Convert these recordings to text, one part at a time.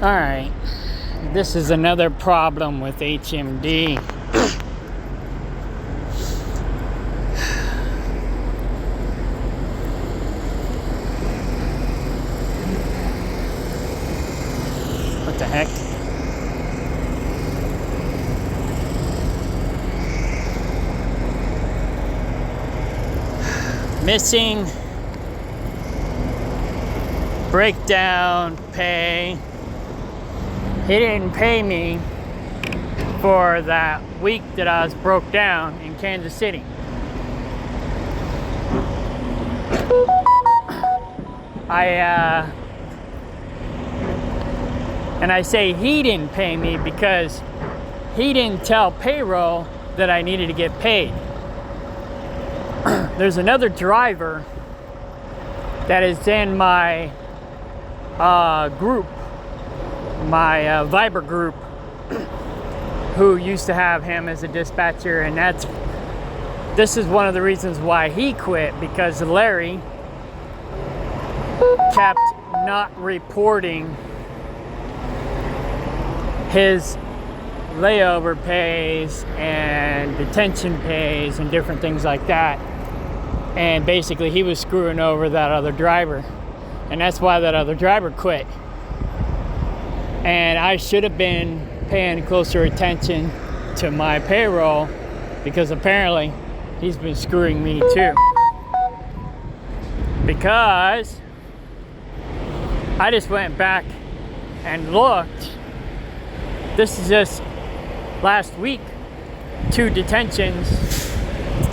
Alright, this is another problem with HMD. What the heck? Missing breakdown pay. He didn't pay me for that week that I was broke down in Kansas City. And I say he didn't pay me because he didn't tell payroll that I needed to get paid. There's another driver that is in my group, my Viber group, who used to have him as a dispatcher, and this is one of the reasons why he quit, because Larry kept not reporting his layover pays and detention pays and different things like that, and basically he was screwing over that other driver, and that's why that other driver quit. And I should have been paying closer attention to my payroll, because apparently he's been screwing me too. Because I just went back and looked. This is just last week, 2 detentions,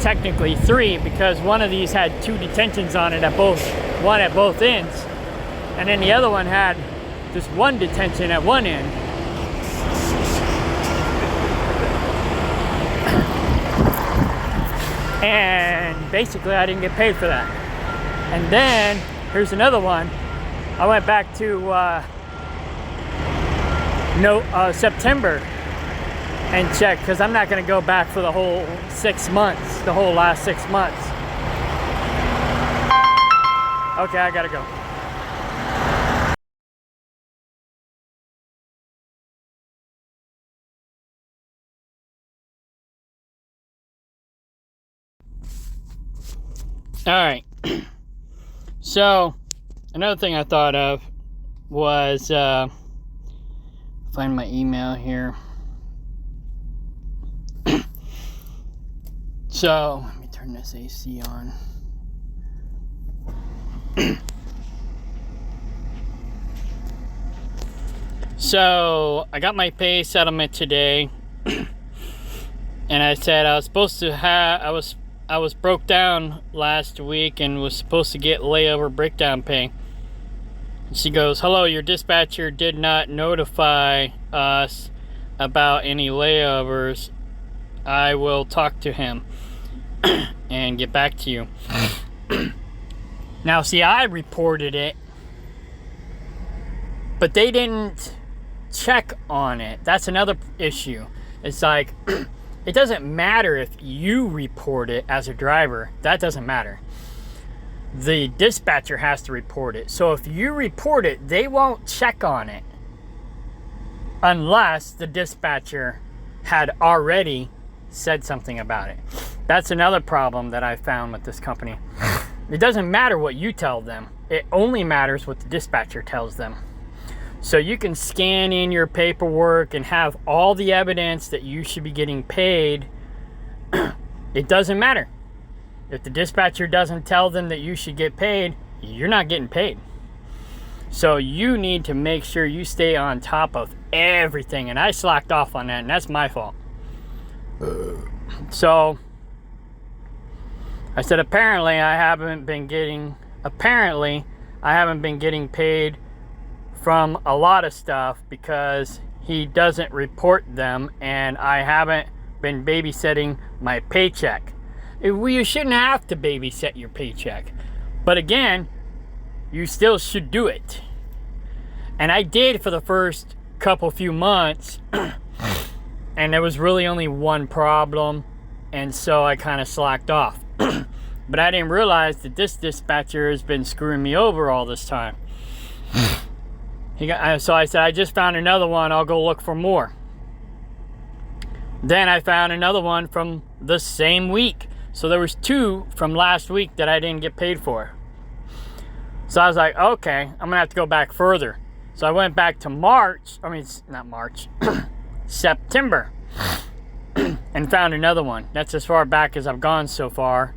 technically 3, because one of these had 2 detentions on it one at both ends, and then the other one had just 1 detention at one end. And basically I didn't get paid for that. And then here's another one. I went back to September and checked, because I'm not going to go back for the whole 6 months, the whole last 6 months. Okay, I gotta go. All right. So another thing I thought of was find my email here. So let me turn this AC on. So I got my pay settlement today, and I said I was supposed to have I was broke down last week and was supposed to get layover breakdown pay. And she goes, "Hello, your dispatcher did not notify us about any layovers. I will talk to him and get back to you." Now, see, I reported it, but they didn't check on it. That's another issue. It's like, it doesn't matter if you report it as a driver. That doesn't matter. The dispatcher has to report it. So if you report it, they won't check on it unless the dispatcher had already said something about it. That's another problem that I found with this company. It doesn't matter what you tell them. It only matters what the dispatcher tells them. So you can scan in your paperwork and have all the evidence that you should be getting paid. It doesn't matter. If the dispatcher doesn't tell them that you should get paid, you're not getting paid. So you need to make sure you stay on top of everything. And I slacked off on that, and that's my fault. So I said, apparently I haven't been getting paid from a lot of stuff because he doesn't report them, and I haven't been babysitting my paycheck. You shouldn't have to babysit your paycheck. But again, you still should do it. And I did for the first few months. And there was really only one problem. And so I kind of slacked off. But I didn't realize that this dispatcher has been screwing me over all this time. So I said, I just found another one. I'll go look for more. Then I found another one from the same week. So there was 2 from last week that I didn't get paid for. So I was like, okay, I'm going to have to go back further. So I went back to September. And found another one. That's as far back as I've gone so far.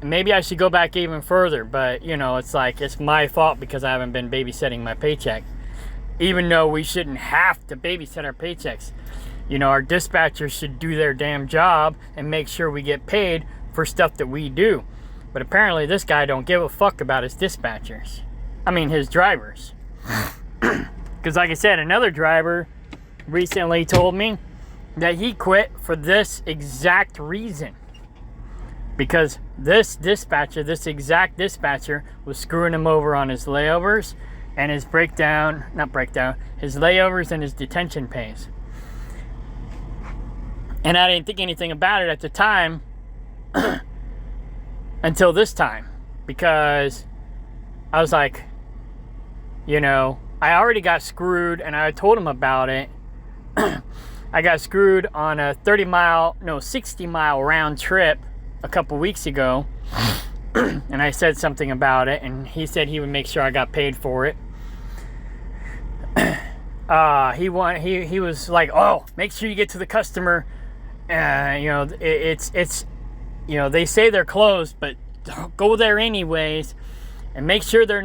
Maybe I should go back even further, but it's like it's my fault because I haven't been babysitting my paycheck. Even though we shouldn't have to babysit our paychecks. Our dispatchers should do their damn job and make sure we get paid for stuff that we do. But apparently this guy don't give a fuck about his dispatchers. His drivers. Because like I said, another driver recently told me that he quit for this exact reason. Because this exact dispatcher was screwing him over on his layovers and his his layovers and his detention pays. And I didn't think anything about it at the time until this time. Because I was like, I already got screwed and I told him about it. I got screwed on a 60-mile round trip a couple weeks ago. And I said something about it, and he said he would make sure I got paid for it. He was like, oh, make sure you get to the customer. They say they're closed, but go there anyways, and make sure they're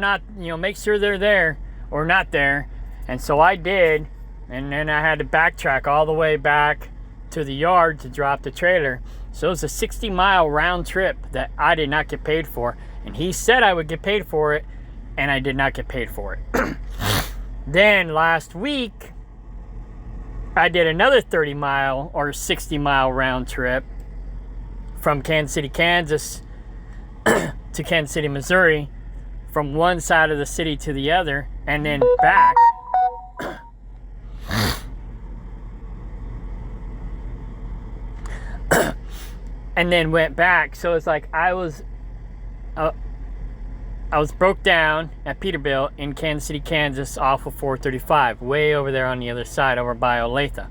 there or not there. And so I did, and then I had to backtrack all the way back to the yard to drop the trailer. So it was a 60-mile round trip that I did not get paid for. And he said I would get paid for it, and I did not get paid for it. Then last week, I did another 30-mile or 60-mile round trip from Kansas City, Kansas to Kansas City, Missouri, from one side of the city to the other, and then back. And then went back. So it's like I was broke down at Peterbilt in Kansas City, Kansas, off of 435, way over there on the other side, over by Olathe.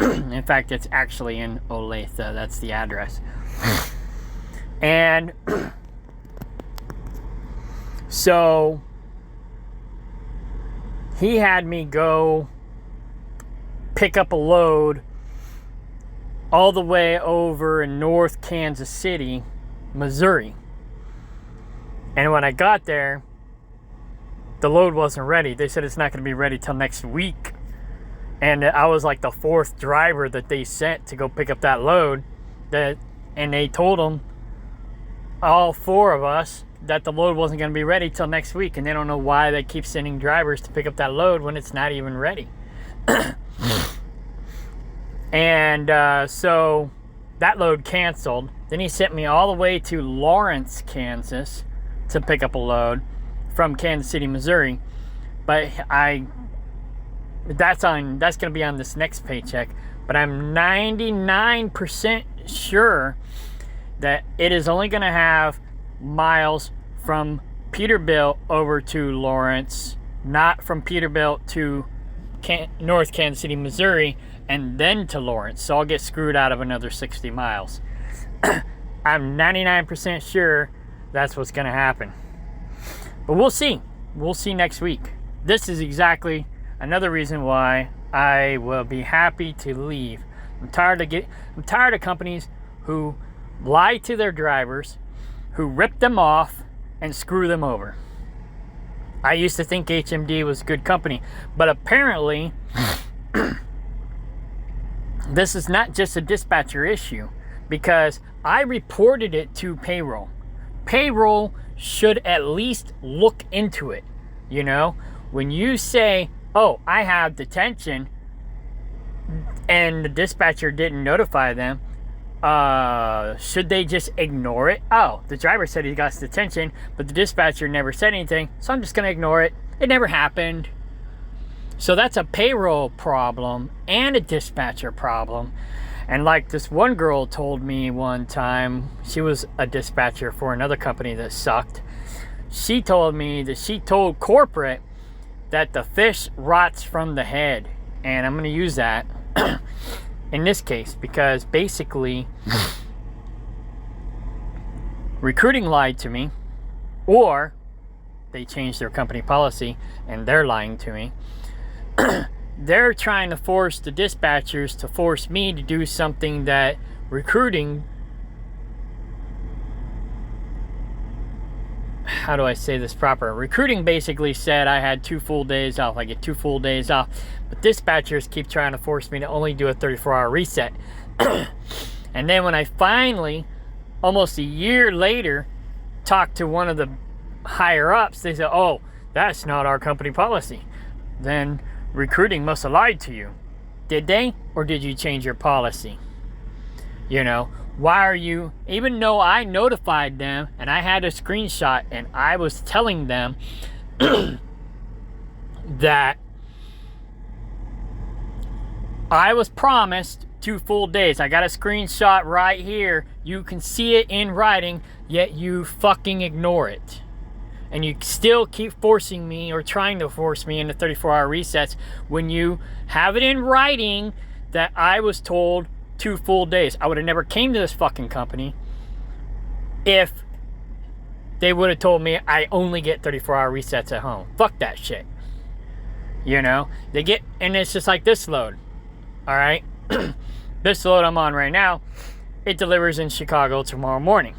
In fact, it's actually in Olathe. That's the address. And so he had me go pick up a load all the way over in North Kansas City, Missouri. And when I got there, the load wasn't ready. They said it's not going to be ready till next week. And I was like the 4th driver that they sent to go pick up that load. And they told them, all 4 of us, that the load wasn't going to be ready till next week. And they don't know why they keep sending drivers to pick up that load when it's not even ready. And so that load canceled. Then he sent me all the way to Lawrence, Kansas to pick up a load from Kansas City, Missouri. But that's going to be on this next paycheck. But I'm 99% sure that it is only going to have miles from Peterbilt over to Lawrence, not from Peterbilt to North Kansas City, Missouri, and then to Lawrence. So I'll get screwed out of another 60 miles. I'm 99% sure that's what's going to happen. But we'll see. We'll see next week. This is exactly another reason why I will be happy to leave. I'm tired of companies who lie to their drivers, who rip them off and screw them over. I used to think HMD was a good company, but apparently this is not just a dispatcher issue, because I reported it to payroll. Payroll should at least look into it. You know, when you say, oh, I have detention, and the dispatcher didn't notify them, should they just ignore it? Oh, the driver said he got detention, but the dispatcher never said anything, so I'm just going to ignore it. It never happened. So that's a payroll problem and a dispatcher problem. And like this one girl told me one time, she was a dispatcher for another company that sucked. She told me that she told corporate that the fish rots from the head. And I'm going to use that in this case because basically recruiting lied to me, or they changed their company policy and they're lying to me. They're trying to force the dispatchers to force me to do something that recruiting, how do I say this proper? Recruiting basically said I had 2 full days off. I get 2 full days off. But dispatchers keep trying to force me to only do a 34-hour reset. And then when I finally, almost a year later, talked to one of the higher ups, they said, oh, that's not our company policy. Then recruiting must have lied to you. Did they? Or did you change your policy? You know, why are you, even though I notified them and I had a screenshot and I was telling them that I was promised 2 full days. I got a screenshot right here. You can see it in writing, yet you fucking ignore it. And you still keep forcing me or trying to force me into 34-hour resets when you have it in writing that I was told 2 full days. I would have never came to this fucking company if they would have told me I only get 34-hour resets at home. Fuck that shit. You know? They get, and it's just like this load. Alright? This load I'm on right now, it delivers in Chicago tomorrow morning.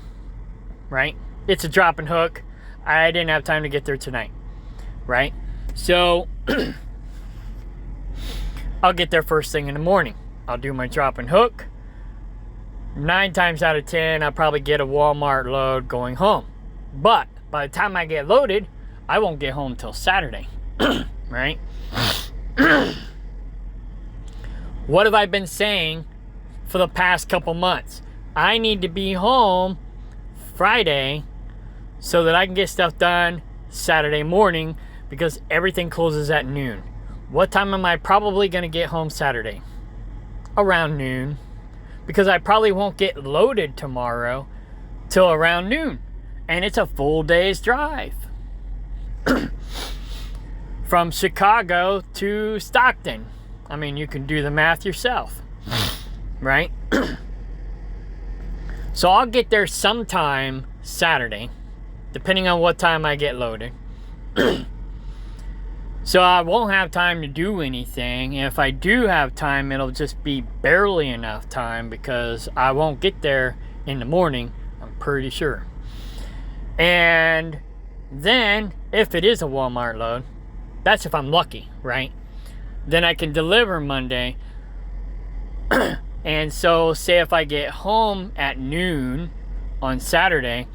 Right? It's a drop and hook. I didn't have time to get there tonight, right? So, I'll get there first thing in the morning. I'll do my drop and hook. 9 times out of 10, I'll probably get a Walmart load going home. But, by the time I get loaded, I won't get home till Saturday, right? What have I been saying for the past couple months? I need to be home Friday so that I can get stuff done Saturday morning because everything closes at noon. What time am I probably going to get home Saturday? Around noon. Because I probably won't get loaded tomorrow till around noon. And it's a full day's drive. From Chicago to Stockton. I mean, you can do the math yourself. Right? So I'll get there sometime Saturday, depending on what time I get loaded. So I won't have time to do anything. If I do have time, it'll just be barely enough time because I won't get there in the morning, I'm pretty sure. And then, if it is a Walmart load, that's if I'm lucky, right? Then I can deliver Monday. And so, say if I get home at noon on Saturday,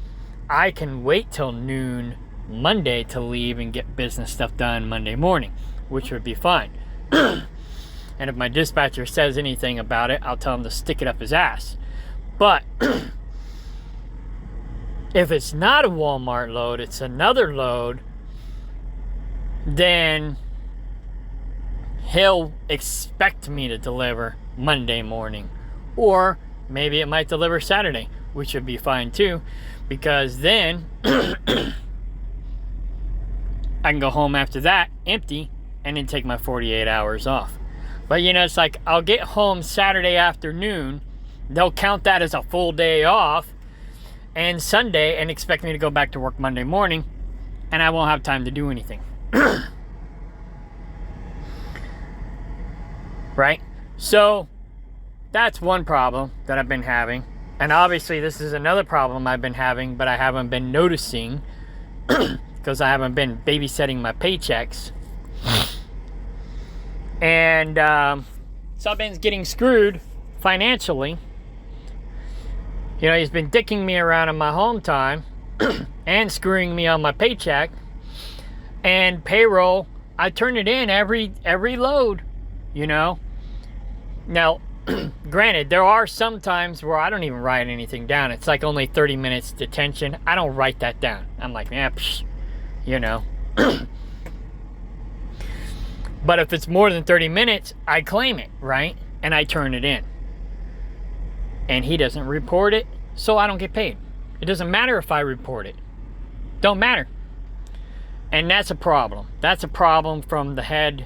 I can wait till noon Monday to leave and get business stuff done Monday morning, which would be fine. And if my dispatcher says anything about it, I'll tell him to stick it up his ass. But if it's not a Walmart load, it's another load, then he'll expect me to deliver Monday morning. Or maybe it might deliver Saturday, which would be fine too, because then I can go home after that empty and then take my 48 hours off. But you know, it's like I'll get home Saturday afternoon, they'll count that as a full day off, and Sunday, and expect me to go back to work Monday morning, and I won't have time to do anything. Right? So that's one problem that I've been having. And obviously this is another problem I've been having, but I haven't been noticing because I haven't been babysitting my paychecks. And so I've been getting screwed financially. You know, he's been dicking me around on my home time and screwing me on my paycheck. And payroll, I turn it in every load, you know. Now, granted, there are some times where I don't even write anything down. It's like only 30 minutes detention. I don't write that down. I'm like, yeah, psh, you know. But if it's more than 30 minutes, I claim it, right? And I turn it in. And he doesn't report it, so I don't get paid. It doesn't matter if I report it. Don't matter. And that's a problem. That's a problem from the head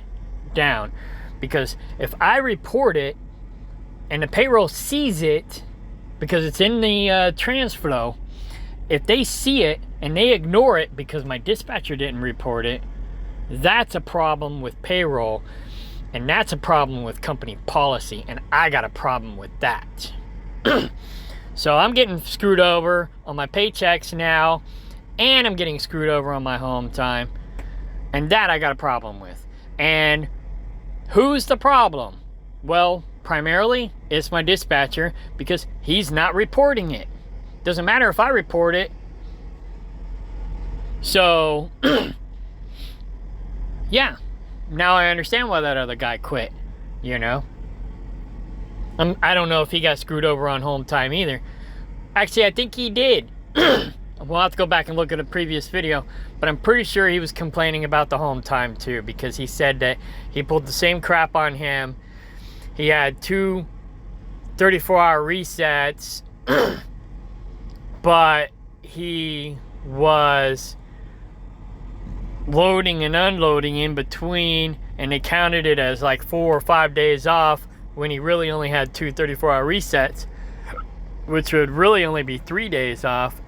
down. Because if I report it and the payroll sees it, because it's in the transflow, if they see it and they ignore it because my dispatcher didn't report it, that's a problem with payroll. And that's a problem with company policy. And I got a problem with that. So I'm getting screwed over on my paychecks now. And I'm getting screwed over on my home time. And that I got a problem with. And who's the problem? Well, primarily, it's my dispatcher because he's not reporting it. Doesn't matter if I report it. So, yeah. Now I understand why that other guy quit, you know. I don't know if he got screwed over on home time either. Actually, I think he did. We'll have to go back and look at a previous video, but I'm pretty sure he was complaining about the home time too, because he said that he pulled the same crap on him. He had 2 34-hour resets, but he was loading and unloading in between, and they counted it as like 4 or 5 days off when he really only had 2 34-hour resets, which would really only be 3 days off.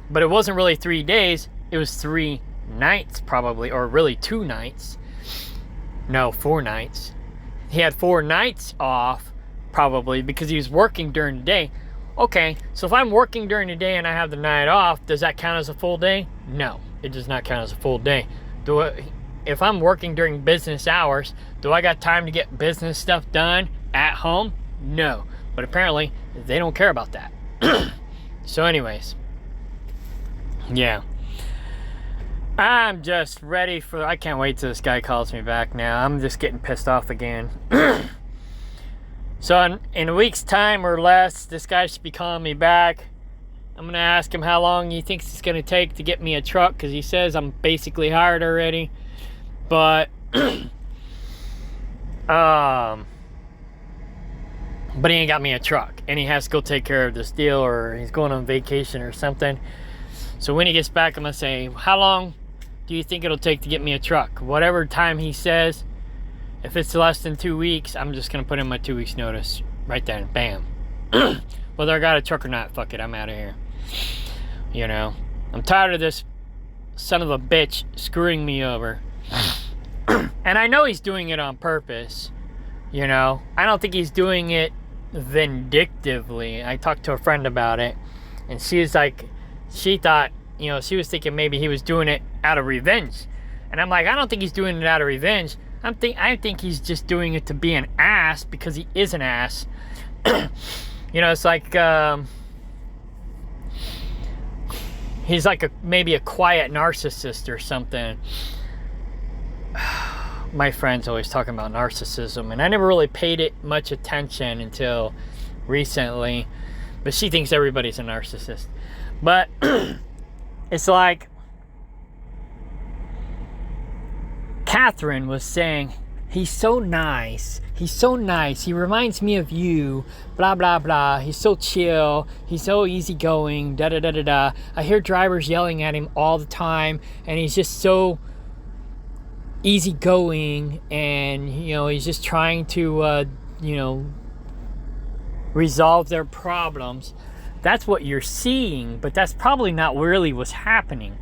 But it wasn't really 3 days, it was 3 nights probably, or really 2 nights. No, 4 nights. He had 4 nights off probably because he was working during the day. Okay, so if I'm working during the day and I have the night off, does that count as a full day? No, it does not count as a full day. If I'm working during business hours, do I got time to get business stuff done at home? No, but apparently they don't care about that. So anyways, yeah, I'm just ready for, I can't wait till this guy calls me back now. I'm just getting pissed off again. So in a week's time or less, this guy should be calling me back. I'm going to ask him how long he thinks it's going to take to get me a truck, because he says I'm basically hired already. But, but he ain't got me a truck, and he has to go take care of this deal, or he's going on vacation or something. So when he gets back, I'm going to say, how long do you think it'll take to get me a truck? Whatever time he says. If it's less than 2 weeks, I'm just going to put in my 2 weeks notice. Right then, bam. Whether I got a truck or not, fuck it, I'm out of here. You know, I'm tired of this son of a bitch screwing me over. And I know he's doing it on purpose. You know, I don't think he's doing it vindictively. I talked to a friend about it, and she was like, she thought, you know, she was thinking maybe he was doing it out of revenge. And I'm like, I don't think he's doing it out of revenge. I think he's just doing it to be an ass, because he is an ass. You know, it's like he's like maybe a quiet narcissist or something. My friend's always talking about narcissism, and I never really paid it much attention until recently. But she thinks everybody's a narcissist. But it's like Catherine was saying, he's so nice. He's so nice. He reminds me of you. Blah, blah, blah. He's so chill. He's so easygoing. Da, da, da, da, da. I hear drivers yelling at him all the time, and he's just so easygoing, and, you know, he's just trying to, you know, resolve their problems. That's what you're seeing, but that's probably not really what's happening.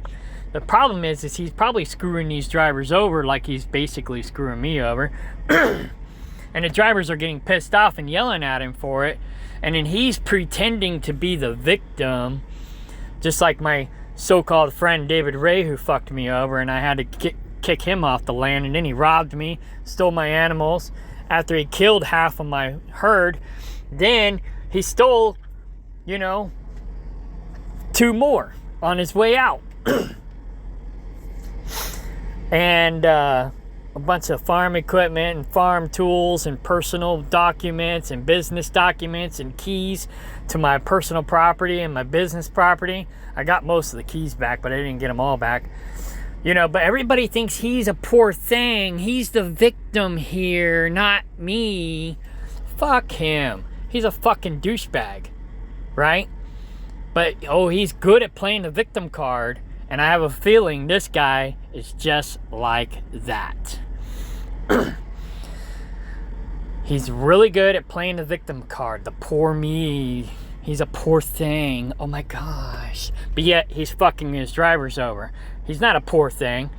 The problem is he's probably screwing these drivers over like he's basically screwing me over. And the drivers are getting pissed off and yelling at him for it. And then he's pretending to be the victim. Just like my so-called friend David Ray, who fucked me over, and I had to kick him off the land. And then he robbed me, stole my animals. After he killed half of my herd, then he stole you know, 2 more on his way out. And a bunch of farm equipment and farm tools and personal documents and business documents and keys to my personal property and my business property. I got most of the keys back, but I didn't get them all back. You know, but everybody thinks he's a poor thing. He's the victim here, not me. Fuck him. He's a fucking douchebag, right? But, oh, he's good at playing the victim card. And I have a feeling this guy is just like that. He's really good at playing the victim card. The poor me. He's a poor thing. Oh my gosh. But yet, he's fucking his drivers over. He's not a poor thing.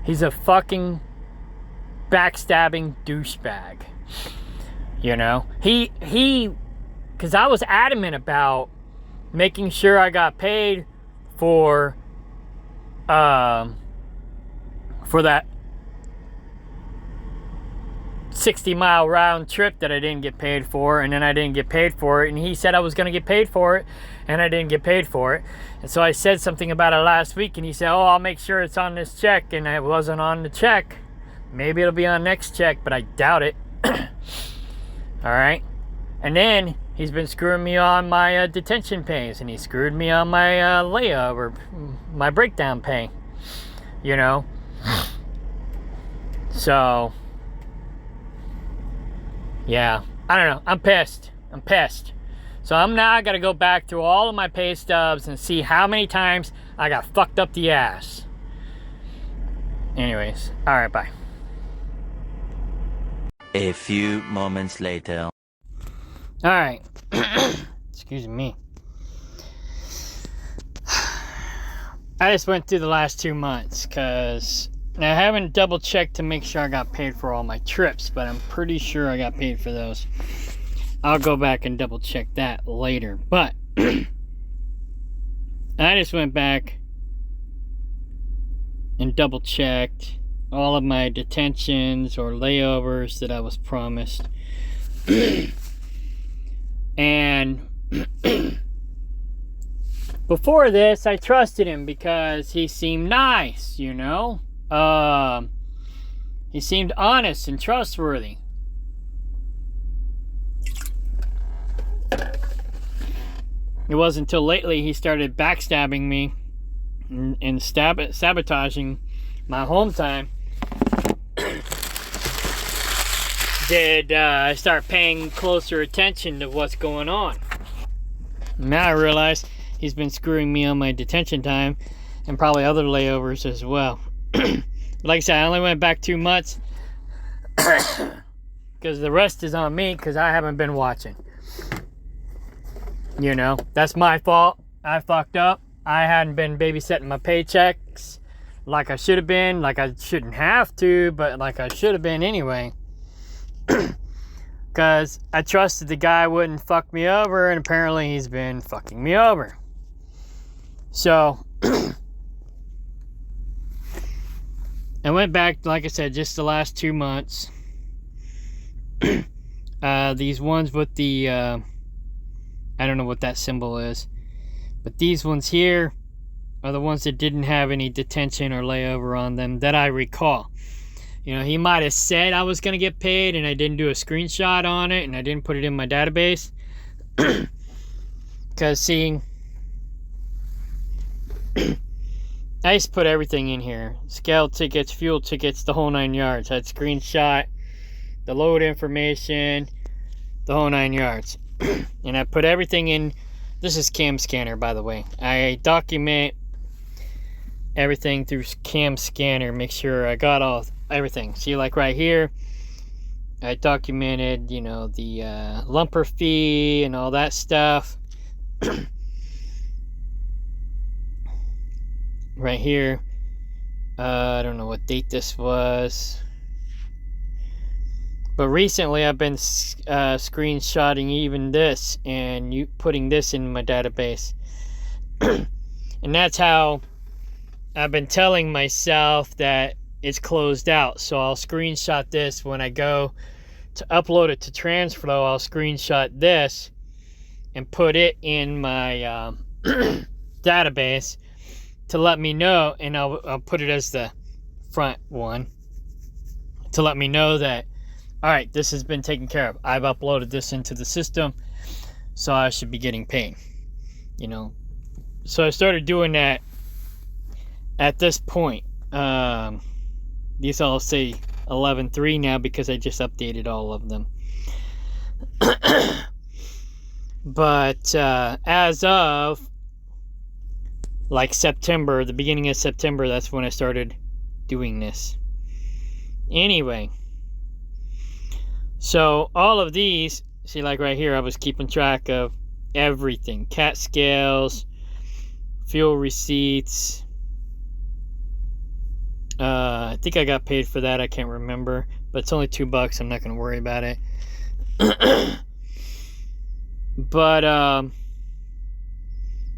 He's a fucking backstabbing douchebag. You know? Because I was adamant about making sure I got paid for that 60-mile round trip that I didn't get paid for, and then I didn't get paid for it, and he said I was going to get paid for it, and I didn't get paid for it. And so I said something about it last week, and he said, oh, I'll make sure it's on this check, and it wasn't on the check. Maybe it'll be on next check, but I doubt it. Alright? And then he's been screwing me on my detention pays, and he screwed me on my layover, my breakdown pay, you know. So, yeah, I don't know. I'm pissed. So I got to go back through all of my pay stubs and see how many times I got fucked up the ass. Anyways, all right, bye. A few moments later. All right. Excuse me. I just went through the last 2 months because I haven't double checked to make sure I got paid for all my trips, but I'm pretty sure I got paid for those. I'll go back and double check that later. But I just went back and double checked all of my detentions or layovers that I was promised. And before this, I trusted him because he seemed nice, you know? He seemed honest and trustworthy. It wasn't until lately he started backstabbing me and sabotaging my home time did I start paying closer attention to what's going on. Now I realize he's been screwing me on my detention time and probably other layovers as well. Like I said, I only went back 2 months because the rest is on me because I haven't been watching. You know, that's my fault. I fucked up. I hadn't been babysitting my paychecks like I should have been, like I shouldn't have to, but like I should have been anyway. Because I trusted the guy wouldn't fuck me over, and apparently he's been fucking me over. So, I went back, like I said, just the last 2 months. These ones with the, I don't know what that symbol is. But these ones here are the ones that didn't have any detention or layover on them that I recall. You know, he might have said I was going to get paid and I didn't do a screenshot on it and I didn't put it in my database. Because, see, I used to put everything in here. Scale tickets, fuel tickets, the whole 9 yards. I'd screenshot the load information, the whole 9 yards. And I put everything in. This is Cam Scanner, by the way. I document everything through Cam Scanner. Make sure I got everything. See, like right here, I documented, you know, the lumper fee and all that stuff. Right here, I don't know what date this was, but recently I've been screenshotting even this and putting this in my database. And that's how I've been telling myself that it's closed out. So I'll screenshot this when I go to upload it to TransFlow. I'll screenshot this and put it in my database to let me know, and I'll put it as the front one to let me know that, all right, this has been taken care of. I've uploaded this into the system, so I should be getting paid. You know, so I started doing that at this point. These all say 11.3 now because I just updated all of them. But as of like September, the beginning of September, that's when I started doing this. Anyway, so all of these, see, like right here, I was keeping track of everything. CAT scales, fuel receipts. I think I got paid for that. I can't remember, but it's only $2. I'm not going to worry about it. But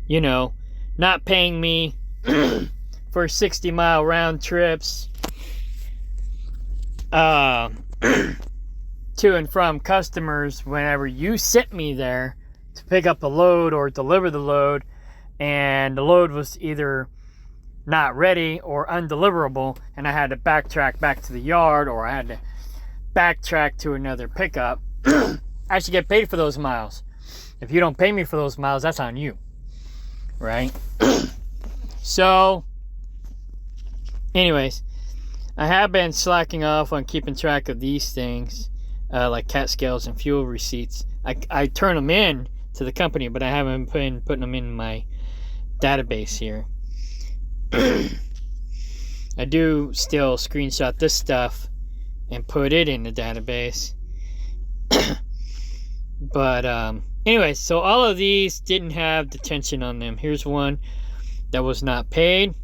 you know, not paying me for 60-mile round trips to and from customers whenever you sent me there to pick up the load or deliver the load, and the load was either not ready or undeliverable, and I had to backtrack back to the yard, or I had to backtrack to another pickup. I should get paid for those miles. If you don't pay me for those miles, that's on you, right? So anyways, I have been slacking off on keeping track of these things, like CAT scales and fuel receipts. I turn them in to the company, but I haven't been putting them in my database here. I do still screenshot this stuff and put it in the database. But anyway, so all of these didn't have detention on them. Here's one that was not paid.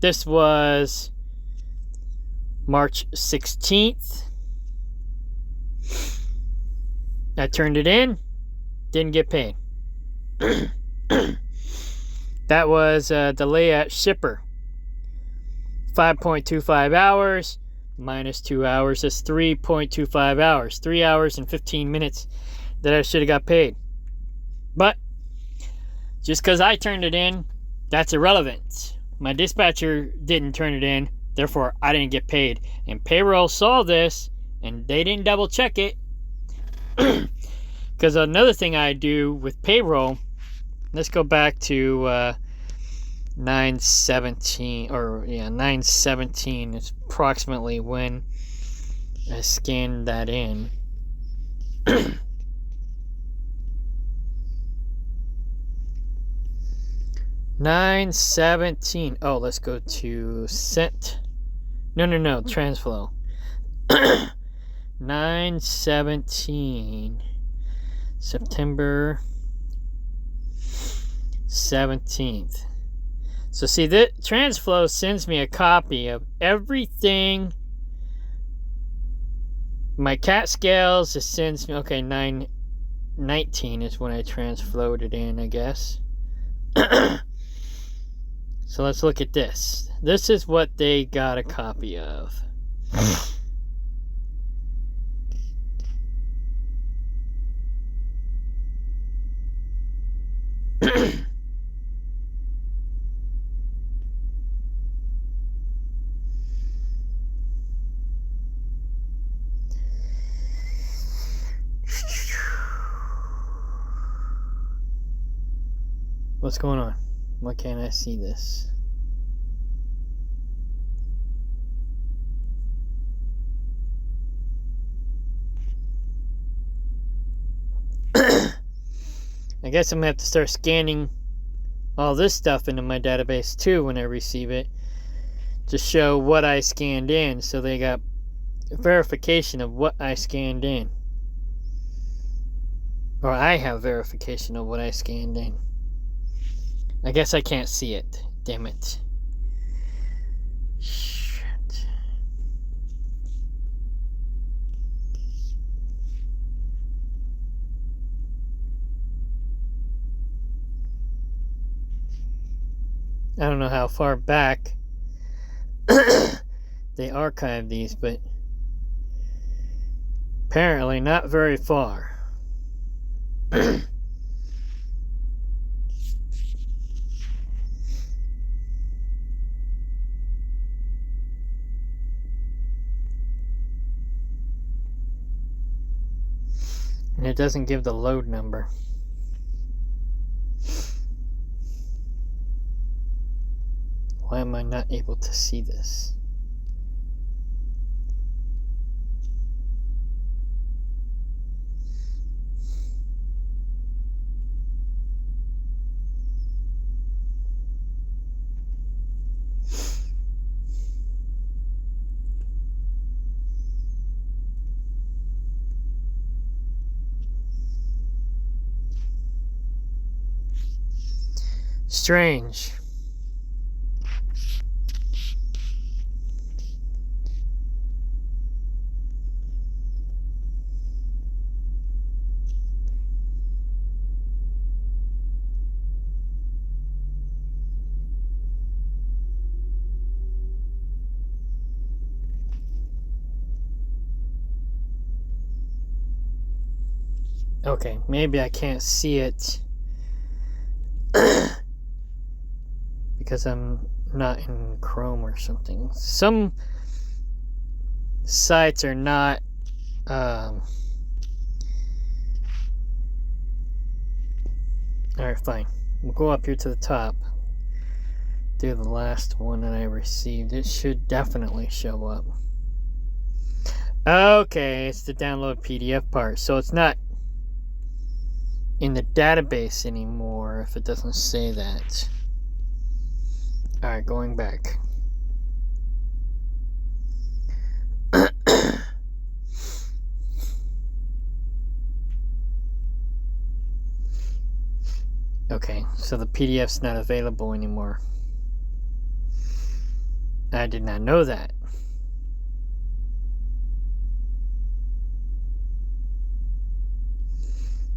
This was March 16th. I turned it in, didn't get paid. That was a delay at shipper. 5.25 hours minus 2 hours is 3.25 hours. 3 hours and 15 minutes that I should have got paid. But just because I turned it in, that's irrelevant. My dispatcher didn't turn it in, therefore I didn't get paid. And payroll saw this, and they didn't double check it. Because another thing I do with payroll, let's go back to 9/17, or yeah, 9/17 is approximately when I scanned that in. 9/17. Oh, let's go to sent. No, transflow. 9/17. September 17th. So see, that transflow sends me a copy of everything. My CAT scales, it sends me, okay, 9/19 is when I transflowed it in, I guess. So let's look at this. This is what they got a copy of. What's going on? Why can't I see this? I guess I'm gonna have to start scanning all this stuff into my database too when I receive it, to show what I scanned in, so they got verification of what I scanned in. Or I have verification of what I scanned in. I guess I can't see it. Damn it. Shit. I don't know how far back they archive these, but Apparently not very far. And it doesn't give the load number. Why am I not able to see this? Strange. Okay, maybe I can't see it because I'm not in Chrome or something. Some sites are not alright, fine. We'll go up here to the top. Do the last one that I received. It should definitely show up. Okay, it's the download PDF part. So it's not in the database anymore if it doesn't say that. Alright, going back. Okay, so the PDF's not available anymore. I did not know that.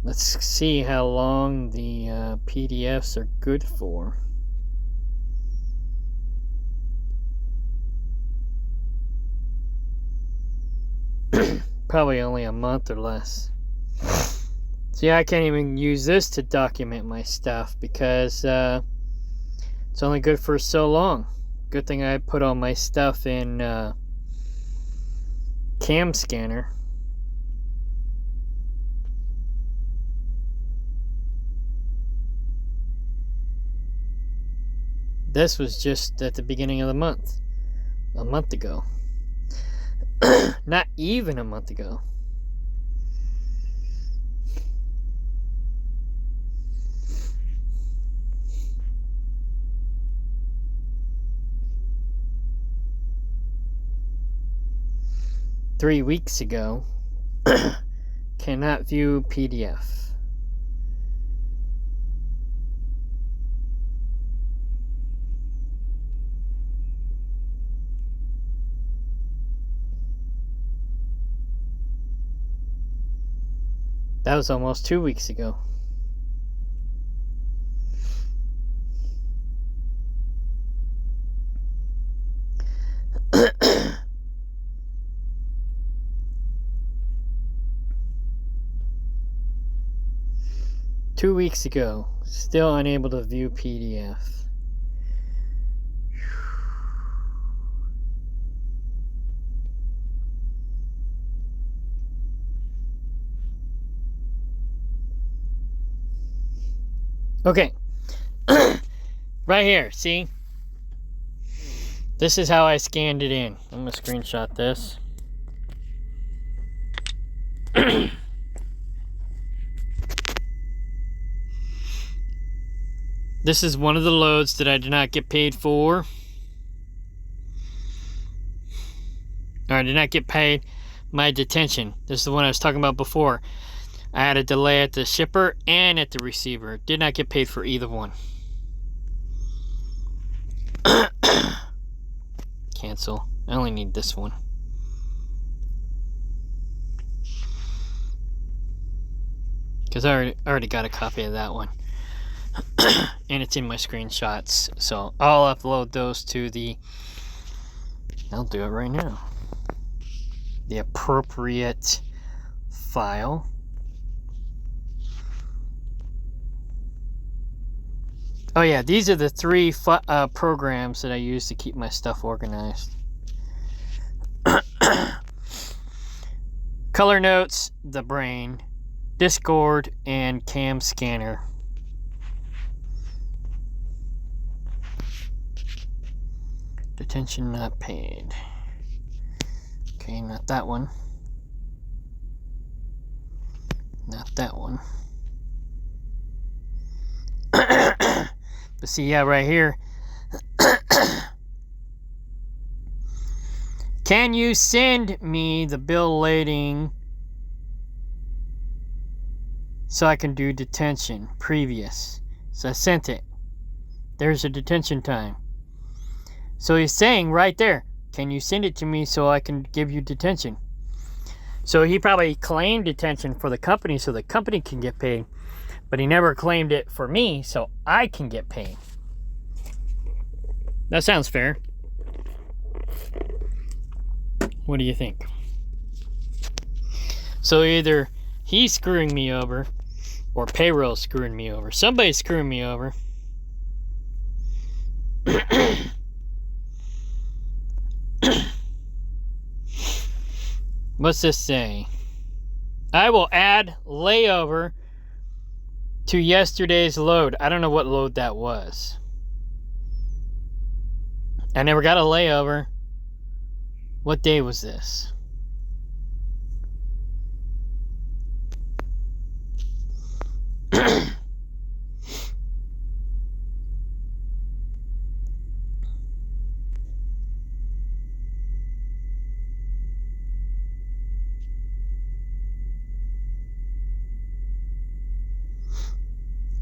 Let's see how long the PDFs are good for. Probably only a month or less. See, I can't even use this to document my stuff because it's only good for so long. Good thing I put all my stuff in Cam Scanner. This was just at the beginning of the month. A month ago. Not even a month ago. $3 weeks ago. Cannot view PDF. That was almost 2 weeks ago. Two weeks ago, still unable to view PDF. Okay. Right here, see? This is how I scanned it in. I'm going to screenshot this. This is one of the loads that I did not get paid for. Or I did not get paid my detention. This is the one I was talking about before. I had a delay at the shipper and at the receiver. Did not get paid for either one. Cancel. I only need this one. Because I already got a copy of that one. And it's in my screenshots. So I'll upload those to the... I'll do it right now. The appropriate File. Oh yeah, these are the three programs that I use to keep my stuff organized. Color Notes, the brain, Discord, and Cam Scanner. Detention not paid. Okay, not that one. Not that one. But see, yeah, right here. Can you send me the bill lading so I can do detention? Previous. So I sent it. There's a detention time. So he's saying right there, can you send it to me so I can give you detention? So he probably claimed detention for the company so the company can get paid. But he never claimed it for me so I can get paid. That sounds fair. What do you think? So either he's screwing me over or payroll's screwing me over. Somebody's screwing me over. What's this say? I will add layover to yesterday's load. I don't know what load that was. I never got a layover. What day was this?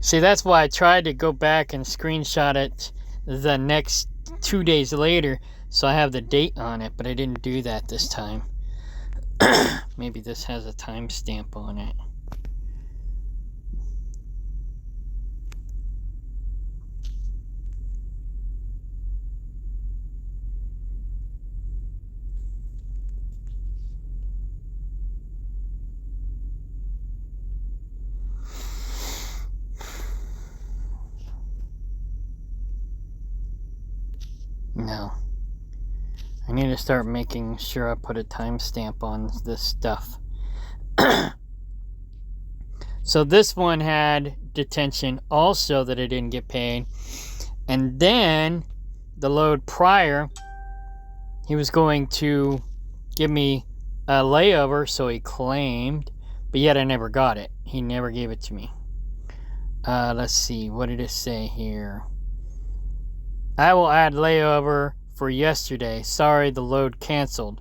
See, that's why I tried to go back and screenshot it the next 2 days later so I have the date on it, but I didn't do that this time. Maybe this has a timestamp on it. No. I need to start making sure I put a timestamp on this stuff. So this one had detention also that I didn't get paid. And then the load prior, he was going to give me a layover, so he claimed, but yet I never got it. He never gave it to me. Let's see, what did it say here? I will add layover for yesterday. Sorry, the load canceled.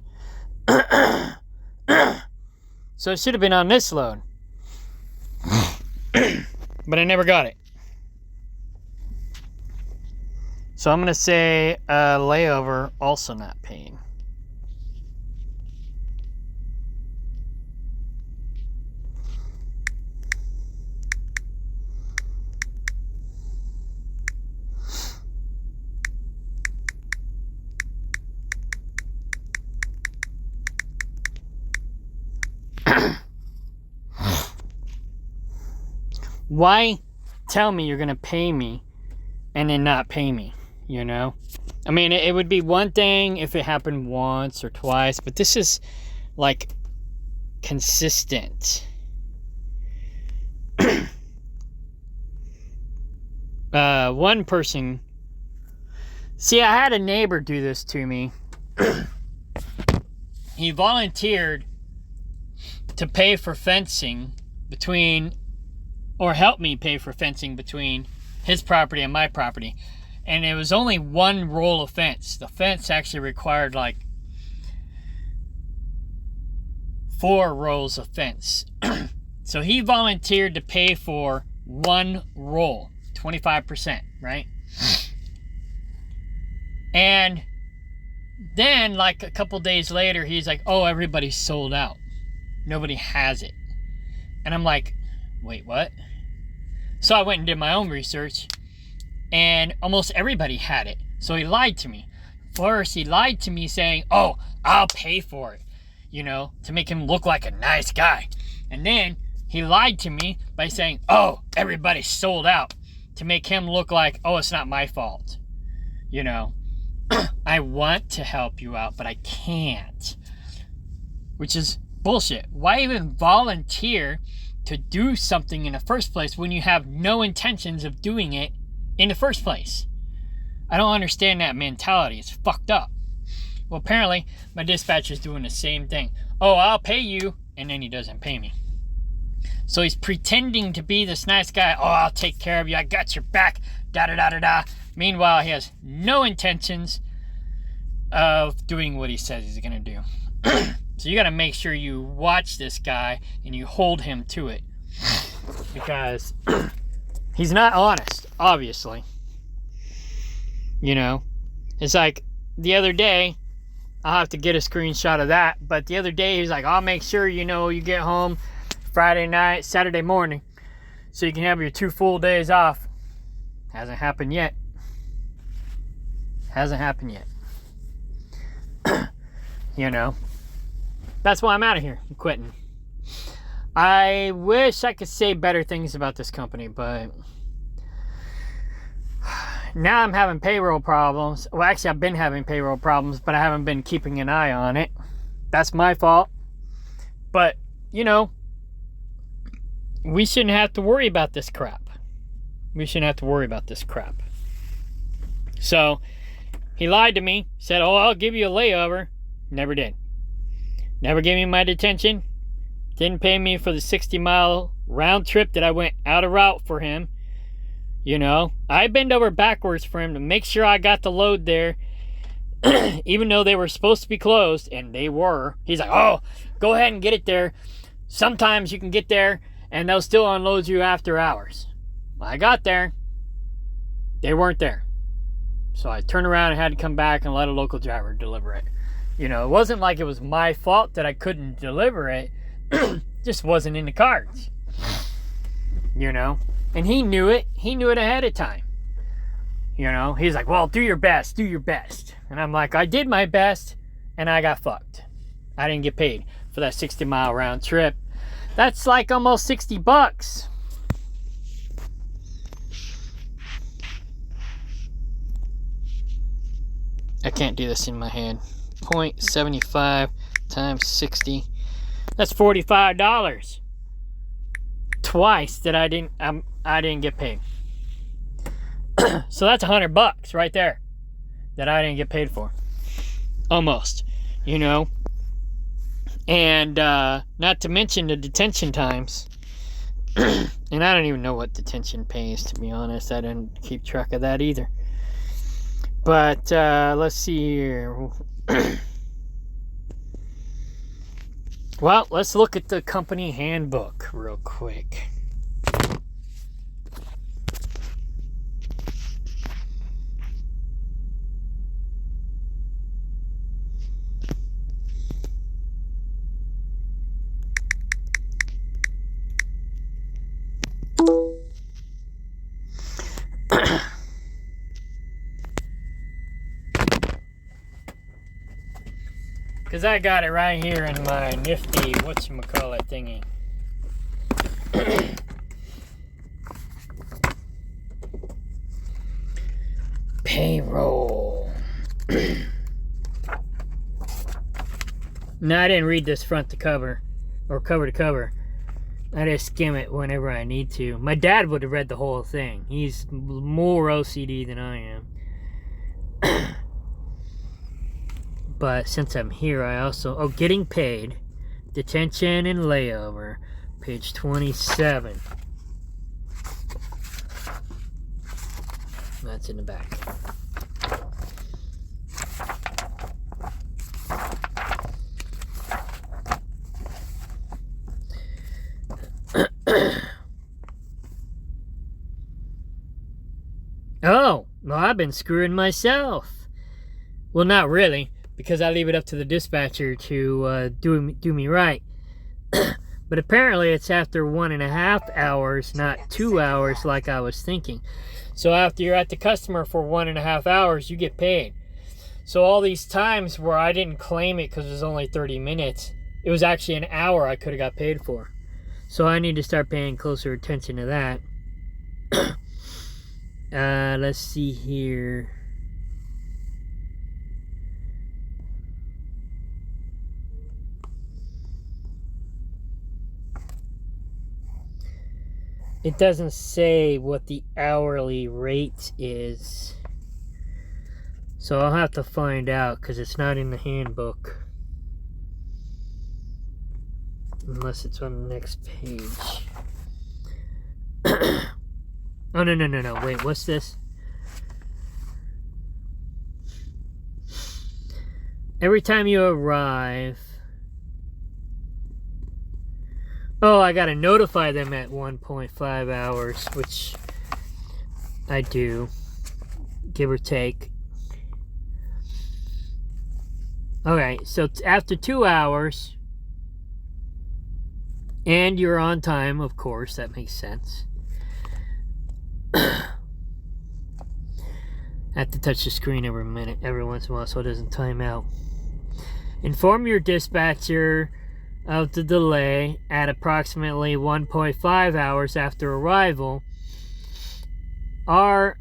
So it should have been on this load. But I never got it. So I'm going to say layover also not paid. Why tell me you're going to pay me and then not pay me, you know? I mean, it would be one thing if it happened once or twice, but this is like consistent. One person... See, I had a neighbor do this to me. He volunteered to pay for fencing between... or help me pay for fencing between his property and my property. And it was only one roll of fence. The fence actually required like 4 rolls of fence. So he volunteered to pay for one roll, 25%, right? And then like a couple days later, he's like, oh, everybody's sold out. Nobody has it. And I'm like, wait, what? So I went and did my own research, and almost everybody had it. So he lied to me. First, he lied to me saying, oh, I'll pay for it. to make him look like a nice guy. And then he lied to me by saying, oh, everybody's sold out, to make him look like, oh, it's not my fault. I want to help you out, but I can't. Which is bullshit. Why even volunteer to do something in the first place when you have no intentions of doing it in the first place? I don't understand that mentality. It's fucked up. Well, apparently, my dispatcher's doing the same thing. Oh, I'll pay you, and then he doesn't pay me. So he's pretending to be this nice guy. Oh, I'll take care of you. I got your back. Da-da-da-da-da. Meanwhile, he has no intentions of doing what he says he's going to do. So you got to make sure you watch this guy and you hold him to it. Because he's not honest, obviously. It's like the other day, I'll have to get a screenshot of that. But the other day, he's like, I'll make sure you get home Friday night, Saturday morning, so you can have your 2 full days off. Hasn't happened yet. That's why I'm out of here. I'm quitting. I wish I could say better things about this company, but now I'm having payroll problems. Well, actually, I've been having payroll problems, but I haven't been keeping an eye on it. That's my fault. But, we shouldn't have to worry about this crap. So, he lied to me, said, oh, I'll give you a layover. Never did. Never gave me my detention. Didn't pay me for the 60-mile round trip that I went out of route for him. I bent over backwards for him to make sure I got the load there, even though they were supposed to be closed, and they were. He's like, oh, go ahead and get it there. Sometimes you can get there, and they'll still unload you after hours. I got there. They weren't there. So I turned around and had to come back and let a local driver deliver it. It wasn't like it was my fault that I couldn't deliver it. Just wasn't in the cards. And he knew it. He knew it ahead of time. He's like, well, do your best. And I'm like, I did my best, and I got fucked. I didn't get paid for that 60-mile round trip. That's like almost $60. I can't do this in my head. 0.75 times 60. That's $45. Twice that I didn't get paid. So that's $100 right there that I didn't get paid for. Almost, And not to mention the detention times. And I don't even know what detention pays, to be honest. I didn't keep track of that either. But let's see here. Well, let's look at the company handbook real quick. Because I got it right here in my nifty, whatchamacallit thingy. Payroll. No, I didn't read this front to cover, or cover to cover. I just skim it whenever I need to. My dad would have read the whole thing. He's more OCD than I am. But since I'm here, I also... getting paid. Detention and layover. Page 27. That's in the back. Oh, well, I've been screwing myself. Well, not really, because I leave it up to the dispatcher to do me right. But apparently it's after 1.5 hours, not 2 hours like I was thinking. So after you're at the customer for 1.5 hours, you get paid. So all these times where I didn't claim it because it was only 30 minutes, it was actually an hour I could have got paid for. So I need to start paying closer attention to that. Let's see here. It doesn't say what the hourly rate is. So I'll have to find out because it's not in the handbook. Unless it's on the next page. Oh, no. Wait, what's this? Every time you arrive... Oh, I gotta notify them at 1.5 hours, which I do, give or take. Okay, so after 2 hours, and you're on time, of course, that makes sense. I have to touch the screen every once in a while, so it doesn't time out. Inform your dispatcher of the delay at approximately 1.5 hours after arrival. Are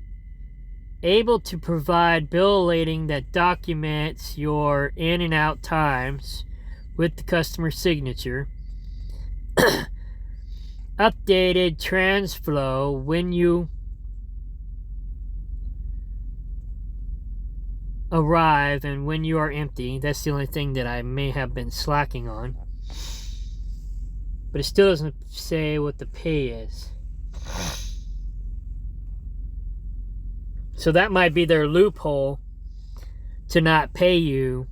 able to provide bill lating that documents your in and out times with the customer signature. Updated transflow when you arrive and when you are empty. That's the only thing that I may have been slacking on. But it still doesn't say what the pay is. So that might be their loophole to not pay you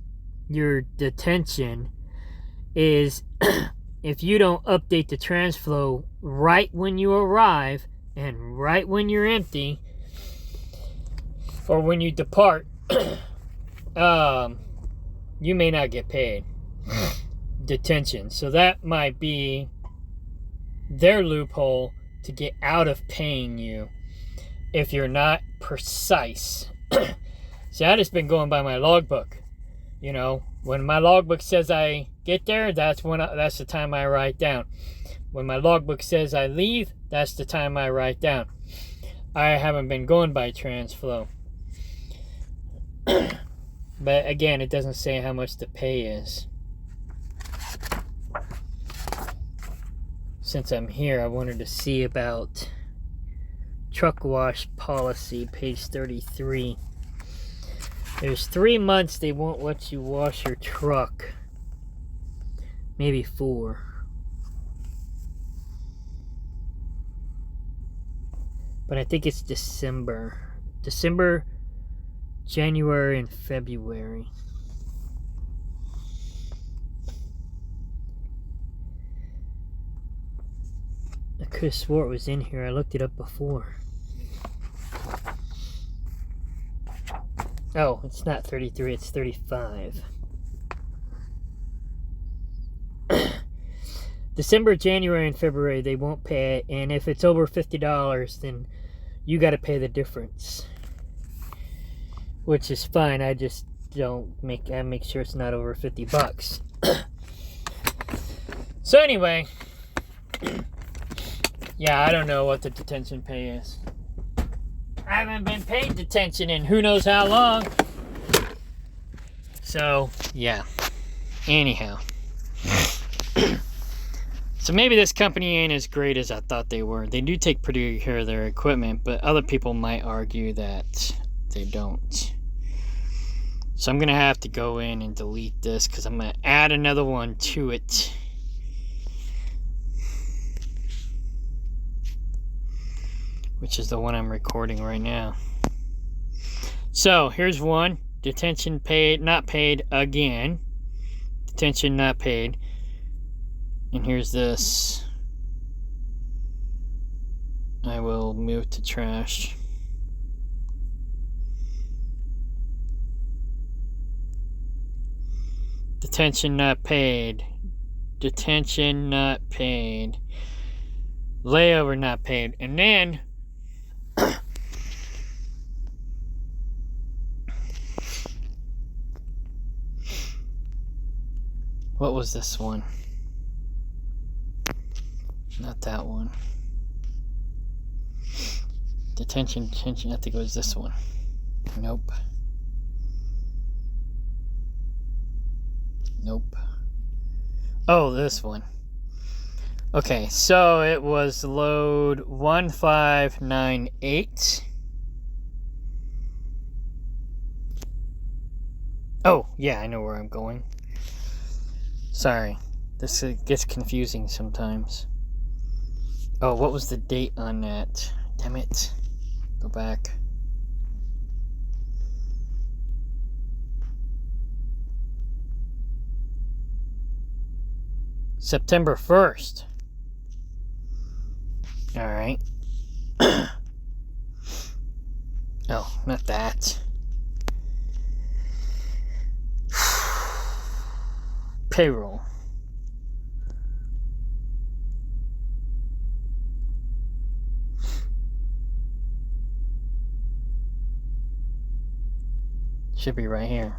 your detention, is if you don't update the transflow right when you arrive and right when you're empty, or when you depart, you may not get paid detention. So that might be their loophole to get out of paying you if you're not precise. See, I just been going by my logbook. You know, when my logbook says I get there, that's the time I write down. When my logbook says I leave, that's the time I write down. I haven't been going by transflow. But again, it doesn't say how much the pay is. Since I'm here, I wanted to see about truck wash policy, page 33. There's 3 months they won't let you wash your truck. Maybe 4. But I think it's December, January, and February. I could have swore it was in here. I looked it up before. Oh, it's not 33, it's 35. December, January, and February, they won't pay it. And if it's over $50, then you got to pay the difference. Which is fine. I just I make sure it's not over $50. So anyway, yeah, I don't know what the detention pay is. I haven't been paid detention in who knows how long. So, yeah. Anyhow. So maybe this company ain't as great as I thought they were. They do take pretty good care of their equipment, but other people might argue that they don't. So I'm going to have to go in and delete this because I'm going to add another one to it. Which is the one I'm recording right now. So, here's one. Detention paid, not paid again. Detention not paid. And here's this. I will move to trash. Detention not paid. Detention not paid. Layover not paid. And then What was this one? Not that one. Detention. I think it was this one. Nope. Nope. Oh, this one. Okay, so it was load 1598. Oh, yeah, I know where I'm going. Sorry. This gets confusing sometimes. Oh, what was the date on that? Damn it. Go back. September 1st. Alright. Oh, not that. Payroll. Should be right here.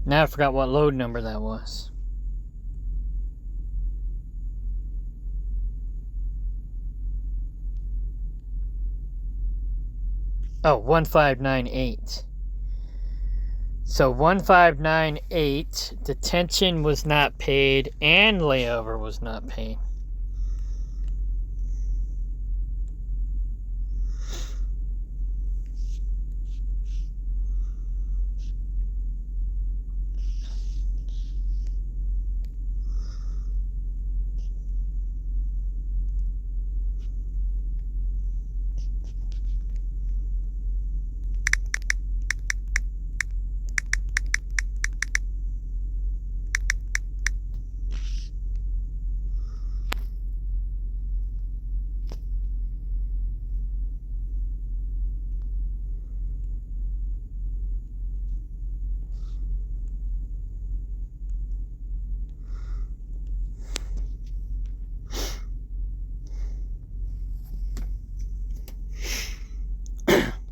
Now I forgot what load number that was. Oh, 1598. So 1598, detention was not paid and layover was not paid.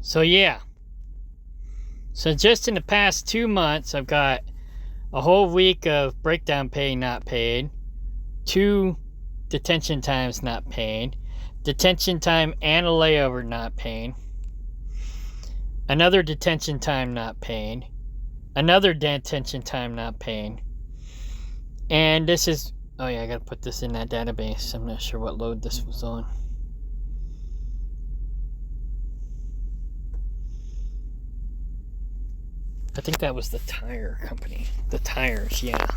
So yeah. So just in the past 2 months, I've got a whole week of breakdown pay not paid, 2 detention times not paid, detention time and a layover not paid, another detention time not paid, another detention time not paid, and this is, oh yeah, I gotta put this in that database. I'm not sure what load this was on. I think that was the tire company. The tires, yeah.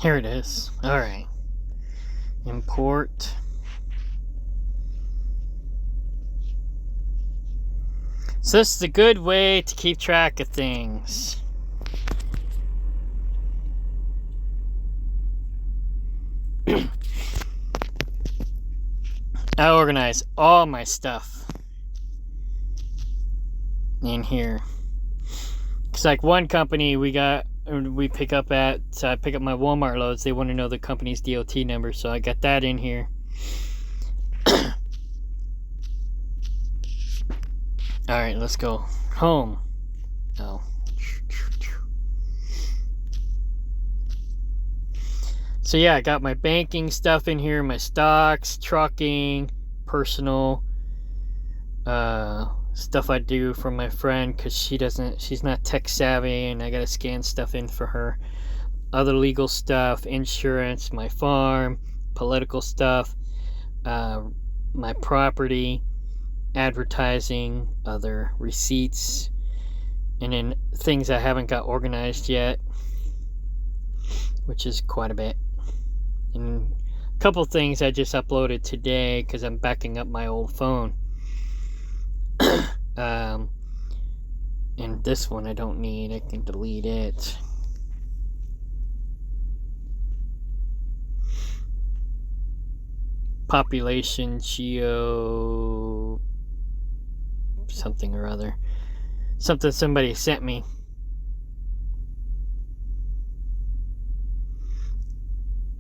Here it is. Alright. Import. So this is a good way to keep track of things. I organize all my stuff in here. It's like one company we pick up at, so I pick up my Walmart loads. They want to know the company's DOT number, so I got that in here. Alright, let's go home. Oh. So yeah, I got my banking stuff in here, my stocks, trucking, personal stuff I do for my friend because she's not tech savvy, and I gotta scan stuff in for her. Other legal stuff, insurance, my farm, political stuff, my property, advertising, other receipts, and then things I haven't got organized yet, which is quite a bit. And a couple things I just uploaded today because I'm backing up my old phone. And this one I don't need. I can delete it. population geo something or other. Something somebody sent me.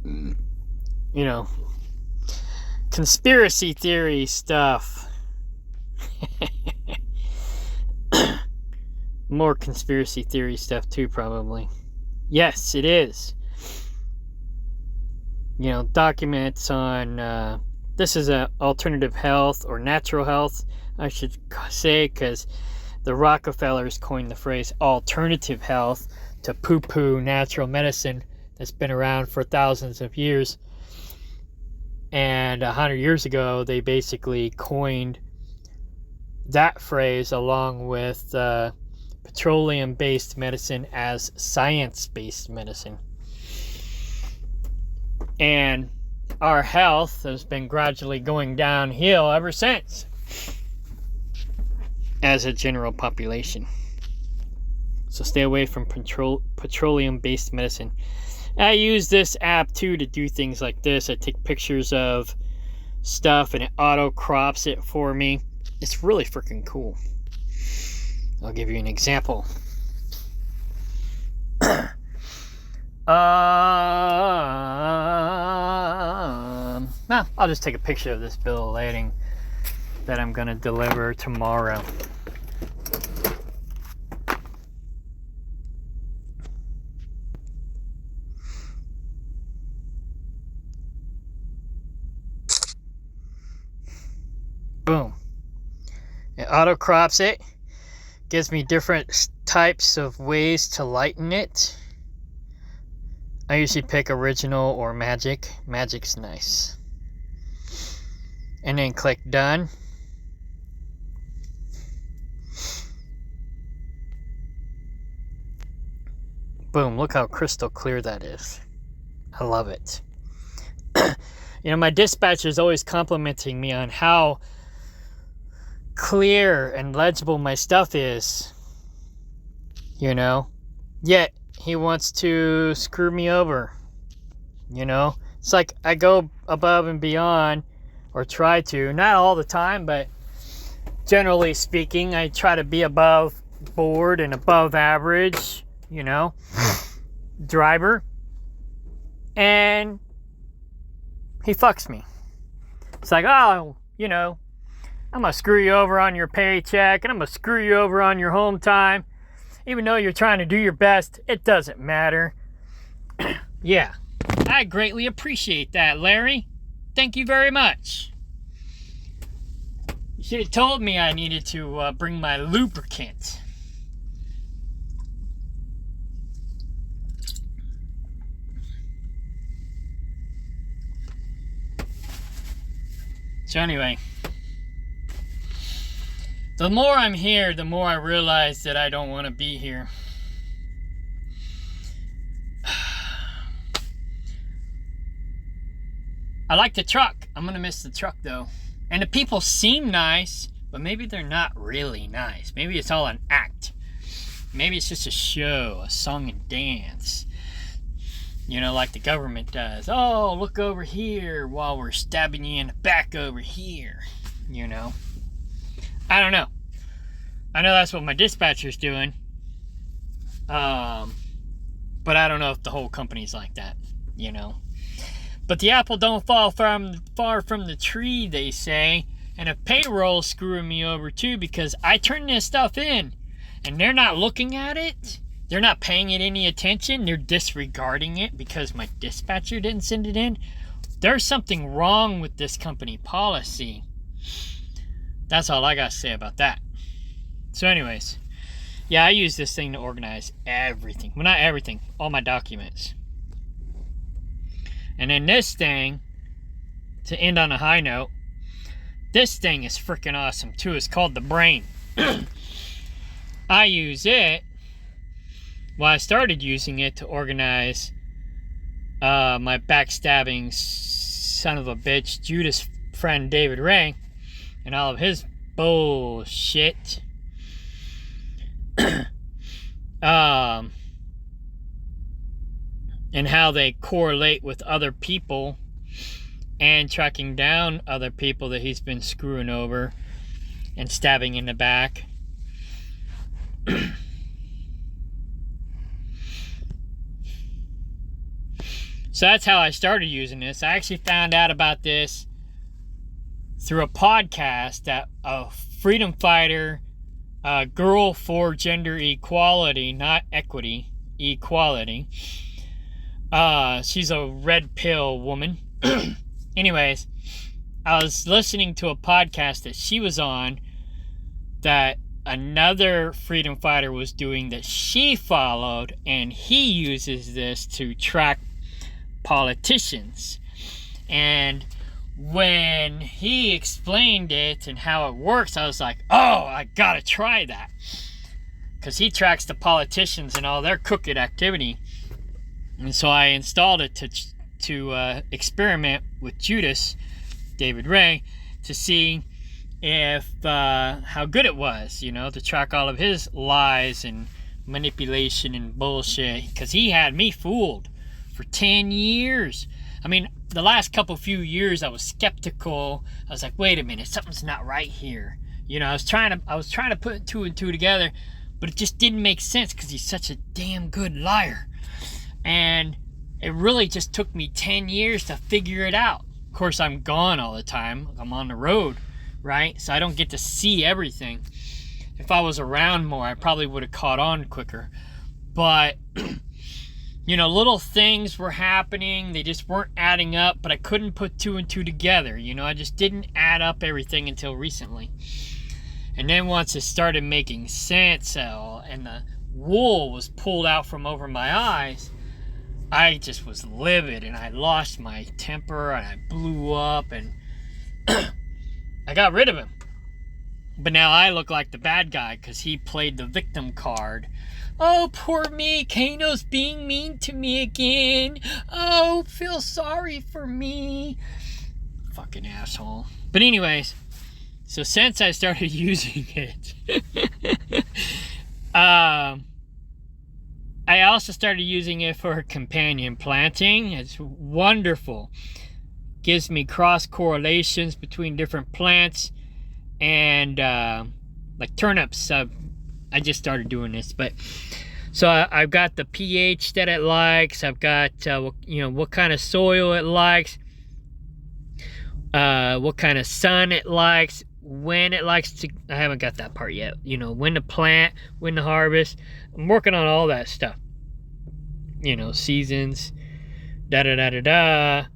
You know, conspiracy theory stuff. More conspiracy theory stuff too, probably. Yes, it is. You know, documents on this is a alternative health or natural health, I should say, because the Rockefellers coined the phrase alternative health to poo-poo natural medicine that's been around for thousands of years. And 100 years ago, they basically coined that phrase along with petroleum-based medicine as science-based medicine. And our health has been gradually going downhill ever since as a general population. So stay away from petroleum-based medicine. I use this app too to do things like this. I take pictures of stuff and it auto crops it for me. It's really freaking cool. I'll give you an example. I'll just take a picture of this bill of lading that I'm going to deliver tomorrow. Boom. It auto crops it. Gives me different types of ways to lighten it. I usually pick original or magic. Magic's nice. And then click done. Boom, look how crystal clear that is. I love it. You know, my dispatcher is always complimenting me on how clear and legible my stuff is. You know? Yet, he wants to screw me over. You know? It's like I go above and beyond, or try to. Not all the time, but generally speaking, I try to be above board and above average, you know, driver. And he fucks me. It's like, oh, you know, I'm going to screw you over on your paycheck, and I'm going to screw you over on your home time. Even though you're trying to do your best, it doesn't matter. Yeah, I greatly appreciate that, Larry. Thank you very much. You should have told me I needed to bring my lubricant. So anyway, the more I'm here, the more I realize that I don't want to be here. I like the truck. I'm going to miss the truck though. And the people seem nice, but maybe they're not really nice. Maybe it's all an act. Maybe it's just a show, a song and dance. You know, like the government does. Oh, look over here while we're stabbing you in the back over here. You know. I don't know. I know that's what my dispatcher's doing. But I don't know if the whole company's like that. You know. But the apple don't fall far from the tree, they say. And if payroll's screwing me over too, because I turn this stuff in and they're not looking at it. They're not paying it any attention. They're disregarding it because my dispatcher didn't send it in. There's something wrong with this company policy. That's all I got to say about that. So anyways, yeah, I use this thing to organize everything. Well, not everything. All my documents. And then this thing, to end on a high note, this thing is freaking awesome too. It's called the Brain. I use it. Well, I started using it to organize my backstabbing son of a bitch Judas friend David Ray and all of his bullshit. And how they correlate with other people and tracking down other people that he's been screwing over and stabbing in the back. So that's how I started using this. I actually found out about this through a podcast that a freedom fighter, a girl for gender equality, not equity, equality. She's a red pill woman. Anyways, I was listening to a podcast that she was on that another freedom fighter was doing that she followed, and he uses this to track politicians. And when he explained it and how it works, I was like, oh, I gotta try that, because he tracks the politicians and all their crooked activity. And so I installed it to experiment with Judas, David Ray, to see if how good it was, to track all of his lies and manipulation and bullshit, because he had me fooled for 10 years. I mean, the last few years I was skeptical. I was like, wait a minute, something's not right here. I was trying to put two and two together, but it just didn't make sense because he's such a damn good liar. And it really just took me 10 years to figure it out. Of course, I'm gone all the time. I'm on the road, right? So I don't get to see everything. If I was around more, I probably would have caught on quicker. But little things were happening. They just weren't adding up, but I couldn't put two and two together. I just didn't add up everything until recently. And then once it started making sense, and the wool was pulled out from over my eyes, I just was livid, and I lost my temper, and I blew up, and I got rid of him. But now I look like the bad guy because he played the victim card. Oh, poor me. Kano's being mean to me again. Oh, feel sorry for me. Fucking asshole. But anyways, so since I started using it, I also started using it for companion planting. It's wonderful. Gives me cross correlations between different plants. And like turnips, I just started doing this, but so I've got the pH that it likes. I've got what kind of soil it likes, what kind of sun it likes, when it likes to. I haven't got that part yet. When to plant, when to harvest. I'm working on all that stuff. Seasons, da da da da da.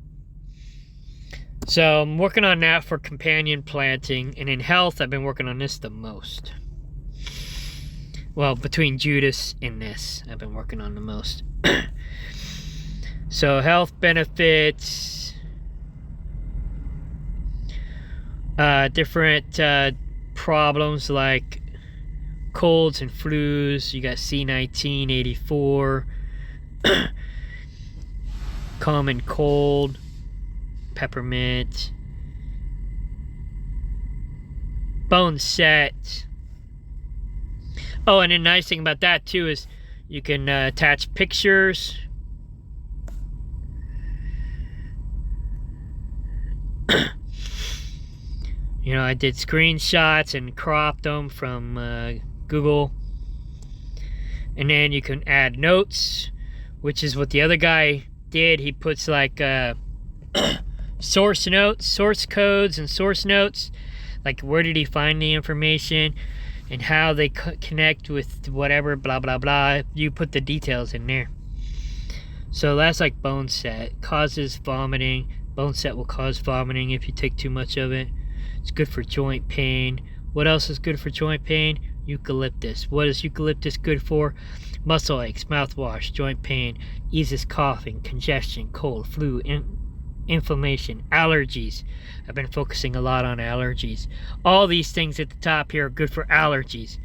So I'm working on that for companion planting, and in health, I've been working on this the most. Well, between Judas and this, I've been working on the most. So health benefits, different problems like colds and flus. You got C1984, common cold, peppermint, bone set. Oh, and the nice thing about that too is you can attach pictures. I did screenshots and cropped them from Google. And then you can add notes, which is what the other guy did. He puts like source notes, source codes, and source notes. Like, where did he find the information and how they connect with whatever, blah, blah, blah. You put the details in there. So that's like bone set. Causes vomiting. Bone set will cause vomiting if you take too much of it. It's good for joint pain. What else is good for joint pain? Eucalyptus. What is eucalyptus good for? Muscle aches, mouthwash, joint pain, eases coughing, congestion, cold, flu, inflammation, allergies. I've been focusing a lot on allergies. All these things at the top here are good for allergies,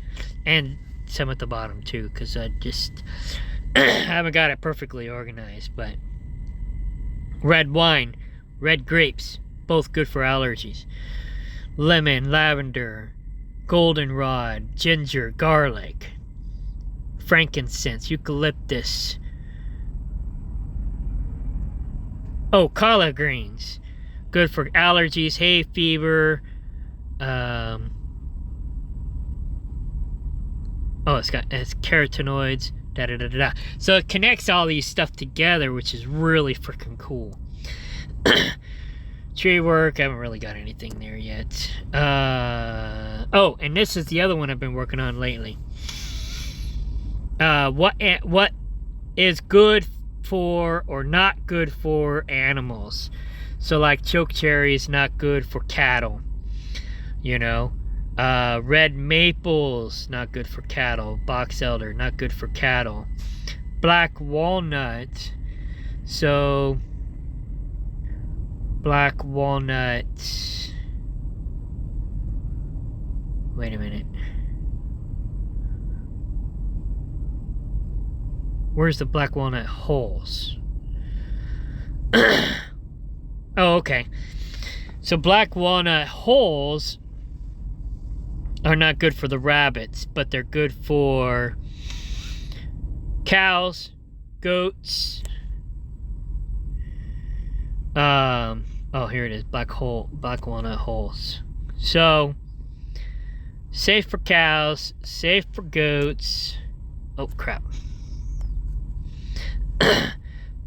and some at the bottom too, because I just haven't got it perfectly organized. But red wine, red grapes, both good for allergies. Lemon, lavender, goldenrod, ginger, garlic, frankincense, eucalyptus. Oh, collard greens. good for allergies, hay fever. It's carotenoids. So it connects all these stuff together, which is really freaking cool. Tree work, I haven't really got anything there yet. And this is the other one I've been working on lately. What is good for or not good for animals? So like chokecherry is not good for cattle. You know, red maples not good for cattle. Box elder not good for cattle. Black walnut. So black walnut. Wait a minute. Where's the black walnut hulls? Oh, okay. So black walnut hulls are not good for the rabbits, but they're good for cows, goats. Here it is. Black walnut hulls. So safe for cows, safe for goats. Oh crap.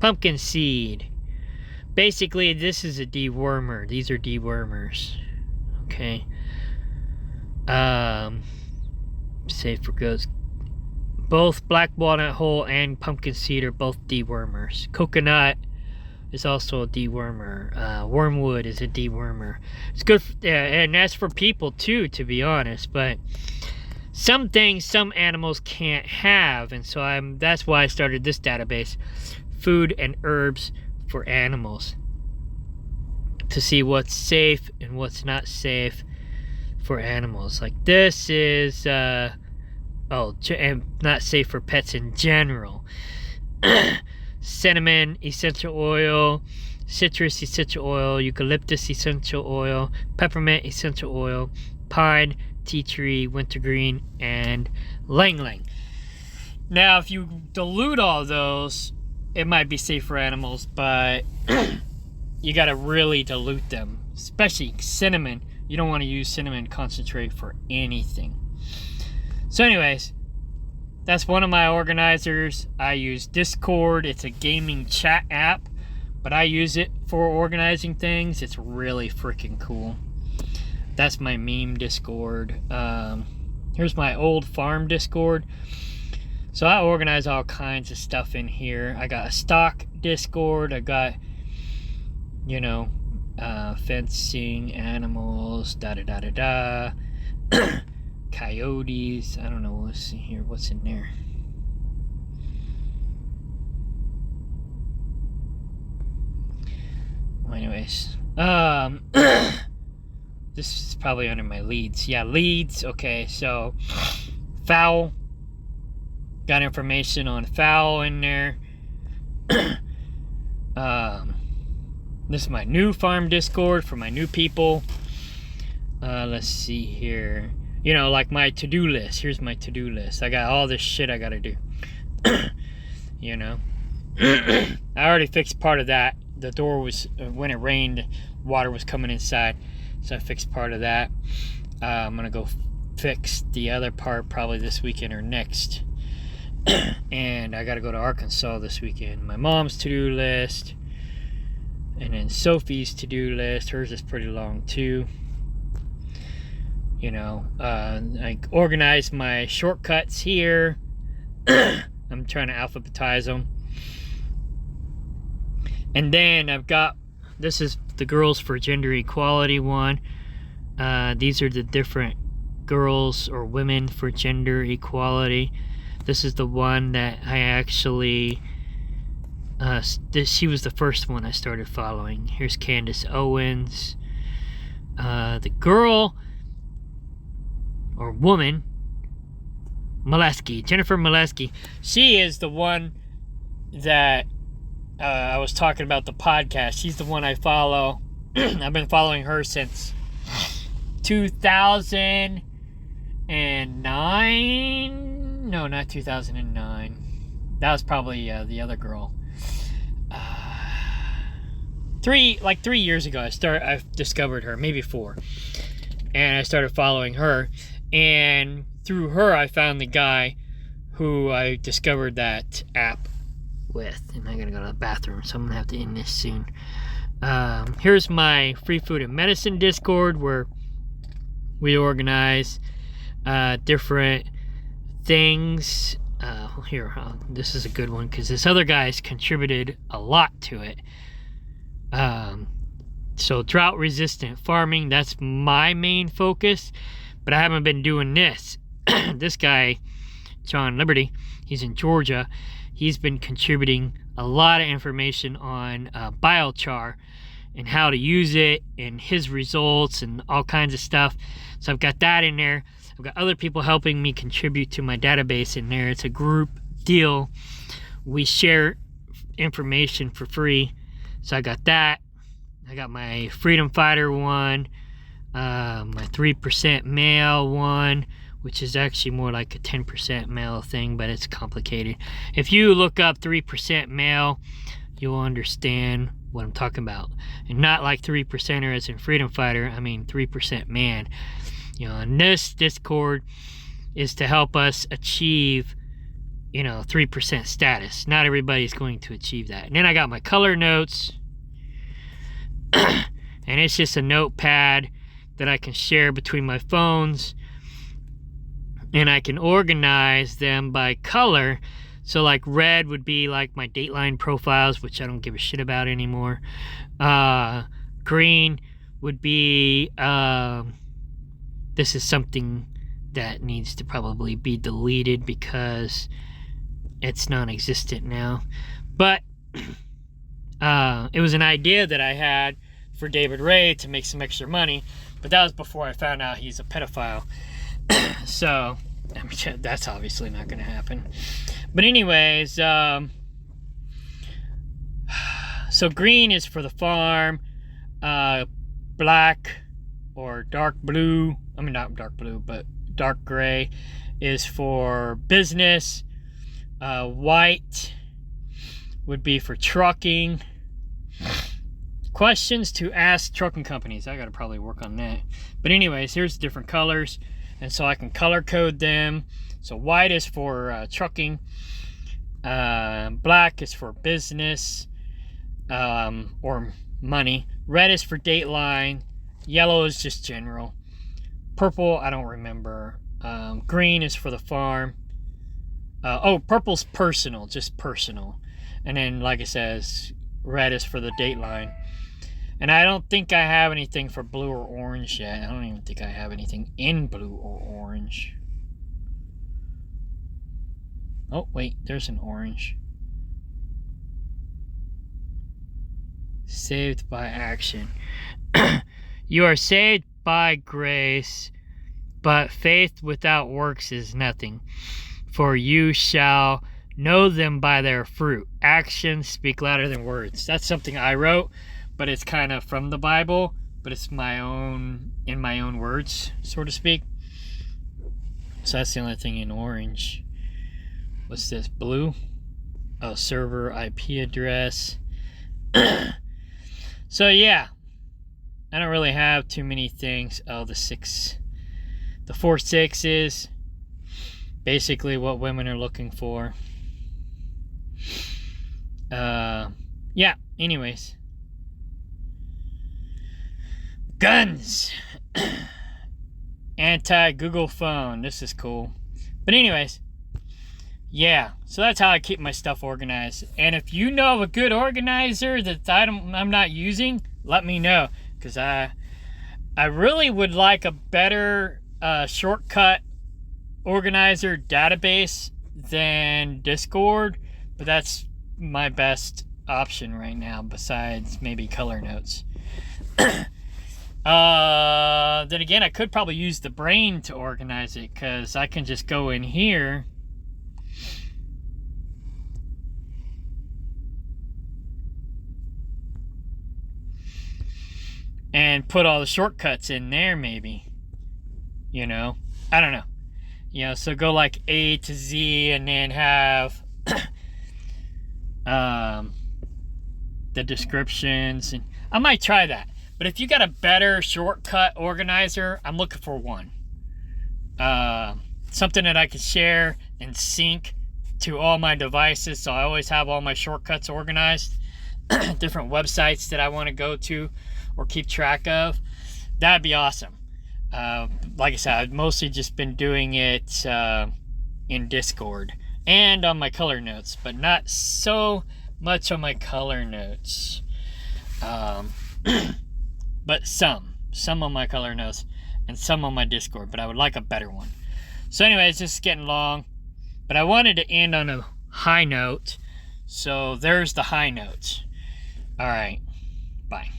Pumpkin seed. Basically, this is a dewormer. These are dewormers. Okay. Safe for goats. Both black walnut hull and pumpkin seed are both dewormers. Coconut is also a dewormer. Wormwood is a dewormer. It's good, and that's for people too, to be honest. But some things some animals can't have, and so that's why I started this database, food and herbs for animals, to see what's safe and what's not safe for animals. Like this is and not safe for pets in general. Cinnamon essential oil, citrus essential oil, eucalyptus essential oil, peppermint essential oil, pine, tea tree, wintergreen, and lang lang. Now, if you dilute all those, it might be safe for animals, but you gotta really dilute them. Especially cinnamon. You don't want to use cinnamon concentrate for anything. So anyways, that's one of my organizers. I use Discord. It's a gaming chat app, but I use it for organizing things. It's really freaking cool. That's my meme Discord. Here's my old farm Discord. So I organize all kinds of stuff in here. I got a stock Discord. I got, fencing, animals, coyotes. I don't know. Let's see here. What's in there? Well, anyways, this is probably under my leads. Yeah, leads. Okay, so fowl. Got information on fowl in there. This is my new farm Discord for my new people. Let's see here. Like my to-do list. Here's my to-do list. I got all this shit I gotta do. I already fixed part of that. The door was, when it rained, water was coming inside. So I fixed part of that. I'm gonna go fix the other part probably this weekend or next. And I gotta go to Arkansas this weekend. My mom's to-do list. And then Sophie's to-do list. Hers is pretty long too. I organize my shortcuts here. I'm trying to alphabetize them. And then I've got, this is the Girls for Gender Equality one. These are the different girls or women for gender equality. This is the one that I actually, she was the first one I started following. Here's Candace Owens. The girl or woman, Jennifer Molesky. She is the one that I was talking about the podcast. She's the one I follow. I've been following her since 2009. No, not 2009. That was probably the other girl. 3 years ago, I discovered her, maybe 4. And I started following her. And through her, I found the guy who I discovered that app with. And I gotta go to the bathroom, so I'm gonna have to end this soon. Here's my free food and medicine Discord, where we organize different things. This is a good one because this other guy's contributed a lot to it. So drought resistant farming, that's my main focus, but I haven't been doing this. This guy, John Liberty, he's in Georgia. He's been contributing a lot of information on biochar and how to use it and his results and all kinds of stuff. So I've got that in there. I've got other people helping me contribute to my database in there. It's a group deal. We share information for free. So I got that. I got my Freedom Fighter one, my 3% male one, which is actually more like a 10% male thing, but it's complicated. If you look up 3% male, you'll understand what I'm talking about. And not like 3%er as in Freedom Fighter, I mean 3% man. And this Discord is to help us achieve, 3% status. Not everybody's going to achieve that. And then I got my color notes. And it's just a notepad that I can share between my phones. And I can organize them by color. So like red would be like my Dateline profiles, which I don't give a shit about anymore. Green would be, this is something that needs to probably be deleted because it's non-existent now. But it was an idea that I had for David Ray to make some extra money, but that was before I found out he's a pedophile. So that's obviously not going to happen. But anyways, so green is for the farm, black or dark blue, I mean not dark blue, but dark gray is for business, white would be for trucking. Questions to ask trucking companies. I gotta probably work on that. But anyways, here's different colors, and so I can color code them. So white is for trucking, black is for business or money, red is for Dateline, yellow is just general, purple I don't remember, green is for the farm, purple's personal, just personal, and then like it says, red is for the Dateline. And I don't think I have anything for blue or orange yet. I don't even think I have anything in blue or orange. Oh, wait, there's an orange. Saved by action. You are saved by grace, but faith without works is nothing. For you shall know them by their fruit. Actions speak louder than words. That's something I wrote, but it's kind of from the Bible, but it's my own, in my own words, so to speak. So that's the only thing in orange. What's this, blue? Oh, server IP address. So yeah, I don't really have too many things. Oh, the 4 6s, basically what women are looking for. Yeah, anyways. Guns. Anti-Google phone. This is cool. But anyways, yeah, so that's how I keep my stuff organized. And if you know of a good organizer that I'm not using, let me know, because I really would like a better shortcut organizer database than Discord, but that's my best option right now besides maybe color notes. Then again, I could probably use the brain to organize it, because I can just go in here and put all the shortcuts in there, maybe. I don't know. So go like A to Z and then have the descriptions, and I might try that. But if you got a better shortcut organizer, I'm looking for one. Something that I can share and sync to all my devices, so I always have all my shortcuts organized. Different websites that I want to go to or keep track of. That'd be awesome. Like I said, I've mostly just been doing it in Discord and on my color notes, but not so much on my color notes. But some on my color notes and some on my Discord, but I would like a better one. So anyways, this is getting long, but I wanted to end on a high note. So there's the high note. All right, bye.